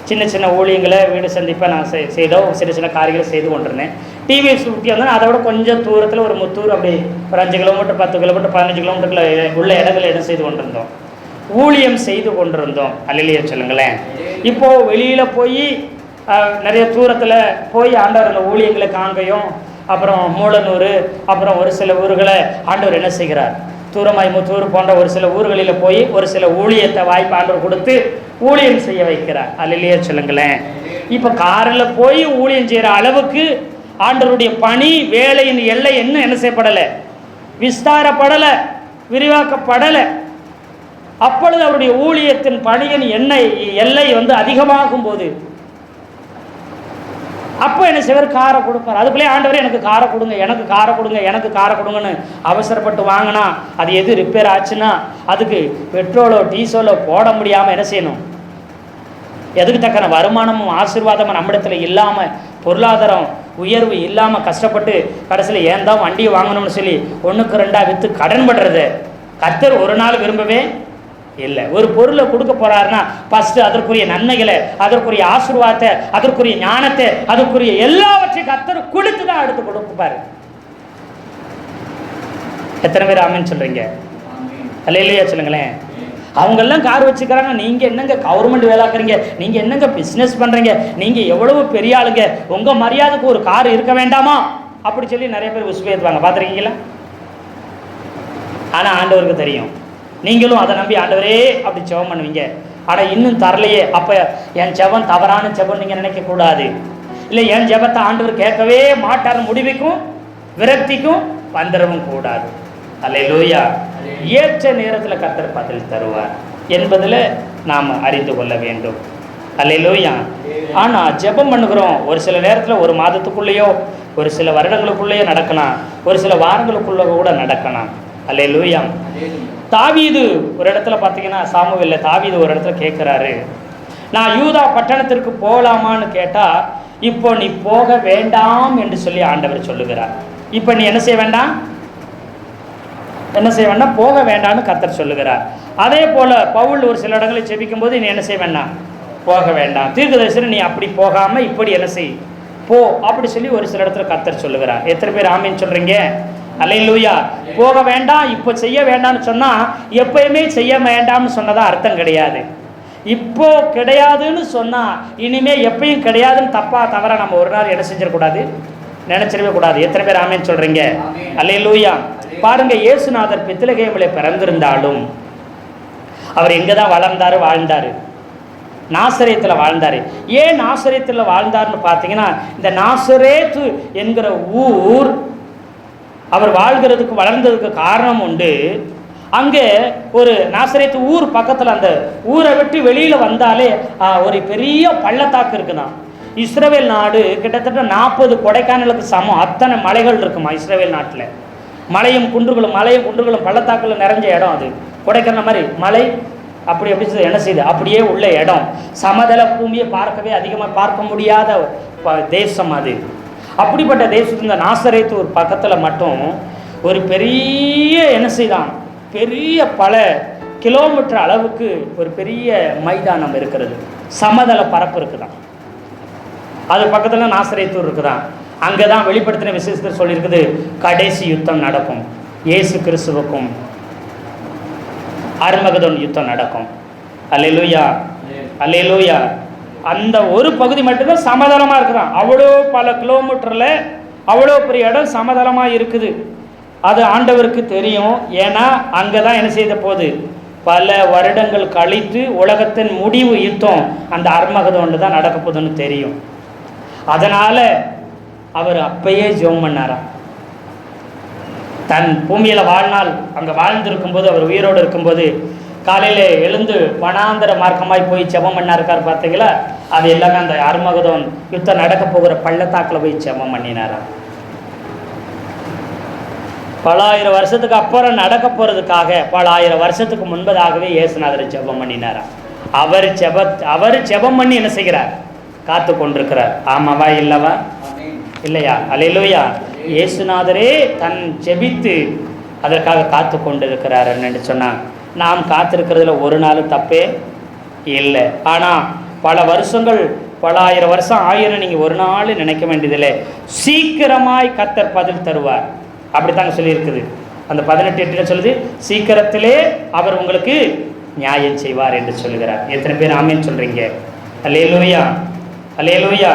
சின்ன சின்ன ஊழியங்களை வீடு சந்திப்பாக நான் செய்தோ சின்ன சின்ன காரியங்களை செய்து கொண்டிருந்தேன். டிவியை சுற்றி வந்தால் அதை விட கொஞ்சம் தூரத்தில் ஒரு முத்தூர் அப்படி ஒரு 5 கிலோமீட்டர் 10 கிலோமீட்டர் 15 கிலோமீட்டருக்குள்ள உள்ள இடங்களை இடம் செய்து கொண்டிருந்தோம், ஊழியம் செய்து கொண்டிருந்தோம். அல்லேலூயா சொல்லுங்களேன். இப்போது வெளியில் போய் நிறைய தூரத்தில் போய் ஆண்டவர் அந்த ஊழியங்களை காங்கையும் அப்புறம் மூலனூர் அப்புறம் ஒரு சில ஊர்களை ஆண்டவர் என்ன செய்கிறார், தூரமாய் முத்தூர் போன்ற ஒரு சில ஊர்களில் போய் ஒரு சில ஊழியத்தை வாய்ப்பு ஆண்டவர் கொடுத்து ஊழியம் செய்ய வைக்கிறார். அல்லேலூயா சொல்லுங்களேன். இப்போ காரில் போய் ஊழியம் செய்கிற அளவுக்கு ஆண்டவருடைய பணி வேலையின் எல்லை என்ன செய்யப்படலை, விஸ்தாரப்படலை, விரிவாக்கப்படலை. அப்பொழுது அவருடைய ஊழியத்தின் பணியின் எல்லை அதிகமாகும் போது அப்போ என்ன செய்வார், காரை கொடுப்பார். அதுக்குள்ளே ஆண்டவரே எனக்கு காரை கொடுங்க, எனக்கு காரை கொடுங்க, எனக்கு காரை கொடுங்கன்னு அவசரப்பட்டு வாங்கினா அது எது ரிப்பேர் ஆச்சுன்னா அதுக்கு பெட்ரோலோ டீசலோ போட முடியாமல் என்ன செய்யணும், எதுக்கு தக்கன வருமானமும் ஆசீர்வாதமும் நம்மிடத்தில் இல்லாமல் பொருளாதாரம் உயர்வு இல்லாமல் கஷ்டப்பட்டு கடைசியில் ஏன் தான் வண்டியை வாங்கணும்னு சொல்லி 1க்கு 2 விற்று கடன் படுறது கர்த்தர் ஒரு நாள் விரும்பவே இல்லை. ஒரு பொருளை கொடுக்க போறாருன்னா ஃபர்ஸ்ட் அதற்குரிய நன்மைகளை, அதற்குரிய ஆசீர்வாதத்தை, அதற்குரிய ஞானத்தை, அதற்குரிய எல்லாவற்றையும் கர்த்தர் கொடுத்து தான் அடுத்து கொடுப்பாரு. எத்தனை பேர் ஆமென் சொல்றீங்க? அல்லேலூயா சொல்லுங்களேன். அவங்கெல்லாம் கார் வச்சுக்கிறாங்க, நீங்கள் என்னங்க கவர்மெண்ட் வேலைக்குறீங்க, நீங்கள் என்னங்க பிஸ்னஸ் பண்ணுறீங்க, நீங்கள் எவ்வளவு பெரிய ஆளுங்க, உங்கள் மரியாதைக்கு ஒரு கார் இருக்க வேண்டாமா அப்படி சொல்லி நிறைய பேர் உசுப்பேற்றுவாங்க, பார்த்துருக்கீங்களா? ஆனால் ஆண்டவருக்கு தெரியும், நீங்களும் அதை நம்பி ஆண்டவரே அப்படி ஜெபம் பண்ணுவீங்க. ஆனால் இன்னும் தரலையே, அப்போ என் ஜெபம் தவறான ஜெபம் நீங்கள் நினைக்கக்கூடாது. இல்லை என் ஜெபத்தை ஆண்டவர் கேட்கவே மாட்டார் முடிவுக்கும் விரக்திக்கும் வந்துடவும் கூடாது. அல்லேலூயா. ஏற்ற நேரத்தில் கர்த்தர் பதில் தருவார் என்பதில் நாம் அறிந்து கொள்ள வேண்டும். அல்லேலூயா. ஆனால் ஜெபம் பண்ணுகிறோம், ஒரு சில நேரத்தில் ஒரு மாதத்துக்குள்ளேயோ ஒரு சில வருடங்களுக்குள்ளேயோ நடக்கலாம், ஒரு சில வாரங்களுக்குள்ளே கூட நடக்கலாம். அல்லேலூயா. தாவீது ஒரு இடத்துல பார்த்தீங்கன்னா, சாமுவேலில் தாவீது ஒரு இடத்துல கேட்குறாரு, நான் யூதா பட்டணத்திற்கு போகலாமான்னு கேட்டால் இப்போ நீ போக வேண்டாம் என்று சொல்லி ஆண்டவர் சொல்லுகிறார். இப்போ நீ என்ன செய்ய வேண்டாம், போக வேண்டாம்னு கர்த்தர் சொல்லுகிறார். அதே போல் பவுல் ஒரு சில இடங்களில் ஜெபிக்கும் போது நீ என்ன செய்ய வேண்டாம், போக வேண்டாம், தீர்க்கதரிசனம் நீ அப்படி போகாமல் இப்படி என்ன செய் போ அப்படி சொல்லி ஒரு சில இடத்துல கர்த்தர் சொல்லுகிறார். எத்தனை பேர் ஆமீன் சொல்கிறீங்க? அல்லேலூயா. போக வேண்டாம் இப்போ செய்ய வேண்டாம்னு சொன்னால் எப்பயுமே செய்ய வேண்டாம்னு சொன்னதா அர்த்தம் கிடையாது. இப்போ கிடையாதுன்னு சொன்னால் இனிமே எப்பயும் கிடையாதுன்னு தவறாக நம்ம ஒரு நாள் என்ன செஞ்சிடக்கூடாது, நினைச்சிடவே கூடாது. எத்தனை பேர் ஆமீன் சொல்கிறீங்க? அல்லேலூயா. பாருங்க, இயேசுநாதர் பெத்லகேமில் பிறந்திருந்தாலும் அவர் எங்கே தான் வாழ்ந்தார், நாசரேத்தில் வாழ்ந்தார். ஏன் நாசரேத்தில் வாழ்ந்தார்னு பார்த்தீங்கன்னா, இந்த நாசரேத்து என்கிற ஊர் அவர் வாழ்கிறதுக்கு வளர்ந்ததுக்கு காரணம் உண்டு. அங்கே ஒரு நாசரேத்து ஊர் பக்கத்தில், அந்த ஊரை விட்டு வெளியில் வந்தாலே ஒரு பெரிய பள்ளத்தாக்கு இருக்குதான். இஸ்ரவேல் நாடு கிட்டத்தட்ட 40 கொடைக்கானலுக்கு சமம், அத்தனை மலைகள் இருக்குமா இஸ்ரவேல் நாட்டில். மலையும் குன்றுகளும் பள்ளத்தாக்கில் நிறைஞ்ச இடம் அது. கொடைக்கானல் மாதிரி மலை அப்படி என்ன செய்யுது, அப்படியே உள்ள இடம். சமதள பூமியை அதிகமாக பார்க்க முடியாத தேசம் அது. அப்படிப்பட்ட தேசத்தில் இந்த நாசரேத்து ஒரு பக்கத்தில் மட்டும் ஒரு பெரிய என்ன செய்தான், பெரிய பல கிலோமீட்டர் அளவுக்கு ஒரு பெரிய மைதானம் இருக்கிறது, சமதள பரப்பு இருக்குதான். அது பக்கத்தில் நாசரேத்தூர் இருக்குதான். அங்கே தான் வெளிப்படுத்தின விசேஷத்தில் சொல்லியிருக்குது, கடைசி யுத்தம் நடக்கும், இயேசு கிறிஸ்துவுக்கும் அர்மகதோன் யுத்தம் நடக்கும். அல்லேலூயா, அல்லேலூயா. அந்த ஒரு பகுதி மட்டும்தான் சமதளமாக இருக்குதான். அவ்வளோ பல கிலோமீட்டரில் அவ்வளோ பெரிய இடம் சமதளமாக இருக்குது. அது ஆண்டவருக்கு தெரியும். ஏன்னா அங்கே தான் என்ன செய்த போது பல வருடங்கள் கழித்து உலகத்தின் முடிவு யுத்தம் அந்த அர்மகதோன் தான் நடக்க போகுதுன்னு தெரியும். அதனால் அவர் அப்பயே ஜெபம் பண்ணாராம். தன் பூமியில் வாழ்நாள் அங்கே வாழ்ந்திருக்கும்போது, அவர் உயிரோடு இருக்கும்போது காலையில் எழுந்து வனாந்தர மார்க்கமாய் போய் ஜெபம் பண்ணாருக்கார் பார்த்தீங்களா. அது எல்லாமே அந்த அர்மகதோன் யுத்தம் நடக்க போகிற பள்ளத்தாக்கில் போய் ஜெபம் பண்ணினாராம். பல ஆயிரம் வருஷத்துக்கு அப்புறம் நடக்க போகிறதுக்காக பல ஆயிரம் வருஷத்துக்கு முன்பதாகவே இயேசுநாதர் ஜெபம் பண்ணினாராம். அவர் ஜெபம் பண்ணி என்ன செய்கிறார், காத்து கொண்டிருக்கிறார். ஆமாவா இல்லவா? இல்லையா? அல்லேலூயா. இயேசுநாதரே தன் ஜெபித்து அதற்காக காத்து கொண்டிருக்கிறார் என்று சொன்னான். நாம் காத்திருக்கிறதுல ஒரு நாளும் தப்பே இல்லை. ஆனால் பல வருஷங்கள், பல ஆயிரம் வருஷம் ஆயிரம் நீங்கள் ஒரு நாள் நினைக்க வேண்டியதில்லை. சீக்கிரமாய் கர்த்தர் பதில் தருவார். அப்படித்தாங்க சொல்லியிருக்குது. அந்த 18:8 சொல்லுது, சீக்கிரத்திலே அவர் உங்களுக்கு நியாயம் செய்வார் என்று சொல்லுகிறார். எத்தனை பேர் ஆமேன்னு சொல்றீங்க? அல்லேலூயா, அல்லேலூயா.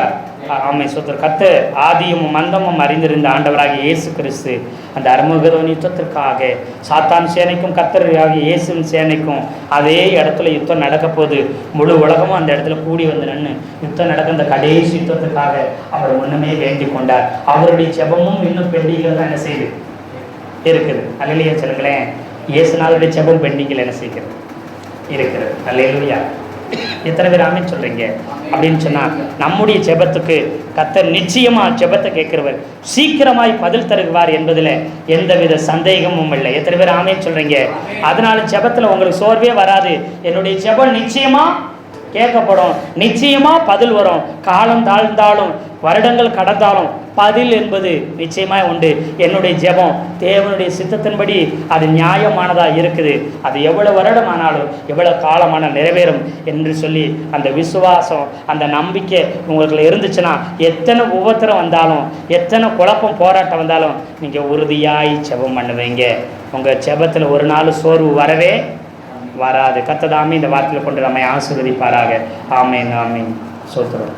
ஆமை சோத்திரம். கர்த்தர் ஆதியும் மந்தமும் அறிந்திருந்த ஆண்டவராகிய இயேசு கிறிஸ்து அந்த அர்மகதோன் யுத்தத்திற்காக சாத்தான் சேனைக்கும் கர்த்தர் ஆகிய இயேசுவின் சேனைக்கும் அதே இடத்துல யுத்தம் நடக்க போது முழு உலகமும் அந்த இடத்துல கூடி வந்து நின்று யுத்தம் நடக்க அந்த கடைசி யுத்தத்திற்காக அவர் முன்னமே வேண்டிக் கொண்டார். அவருடைய ஜெபமும் இன்னும் பெண்டிங்கில் தான் என்ன செய்யுது இருக்குது. அல்லேலூயா சொல்லுங்களேன். இயேசுநாதருடைய ஜெபம் பெண்டிங்கில் என்ன செய்கிறது இருக்கிறது. அல்லேலூயா. எத்தனை பேர் ஆமென் சொல்றீங்க? அப்படின்னு சொன்னா நம்முடைய ஜெபத்துக்கு கர்த்தர் நிச்சயமா ஜெபத்தை கேட்கிறவர், சீக்கிரமாய் பதில் தருவார் என்பதில் எந்தவித சந்தேகமும் இல்லை. எத்தனை பேர் ஆமென் சொல்றீங்க? அதனால ஜெபத்துல உங்களுக்கு சோர்வே வராது. என்னுடைய ஜெபம் நிச்சயமா கேட்கப்படும், நிச்சயமா பதில் வரும். காலம் தாழ்ந்தாலும் வருடங்கள் கடந்தாலும் பதில் என்பது நிச்சயமாக உண்டு. என்னுடைய ஜெபம் தேவனுடைய சித்தத்தின்படி அது நியாயமானதாக இருக்குது. அது எவ்வளவு வருடம் ஆனாலும் எவ்வளவு காலமான நிறைவேறும் என்று சொல்லி அந்த விசுவாசம், அந்த நம்பிக்கை உங்களுக்கு இருந்துச்சுன்னா எத்தனை உபத்திரம் வந்தாலும் எத்தனை குழப்பம் போராட்டம் வந்தாலும் நீங்கள் உறுதியாய் ஜெபம் பண்ணுவீங்க. உங்கள் ஜெபத்தில் ஒரு நாள் சோர்வு வரவே வராது. கர்த்தர் தாமே இந்த வார்த்தையில் கொண்டு நம்மை ஆசீர்வதிப்பாராக. ஆமென், ஆமென். சோத்திரம்.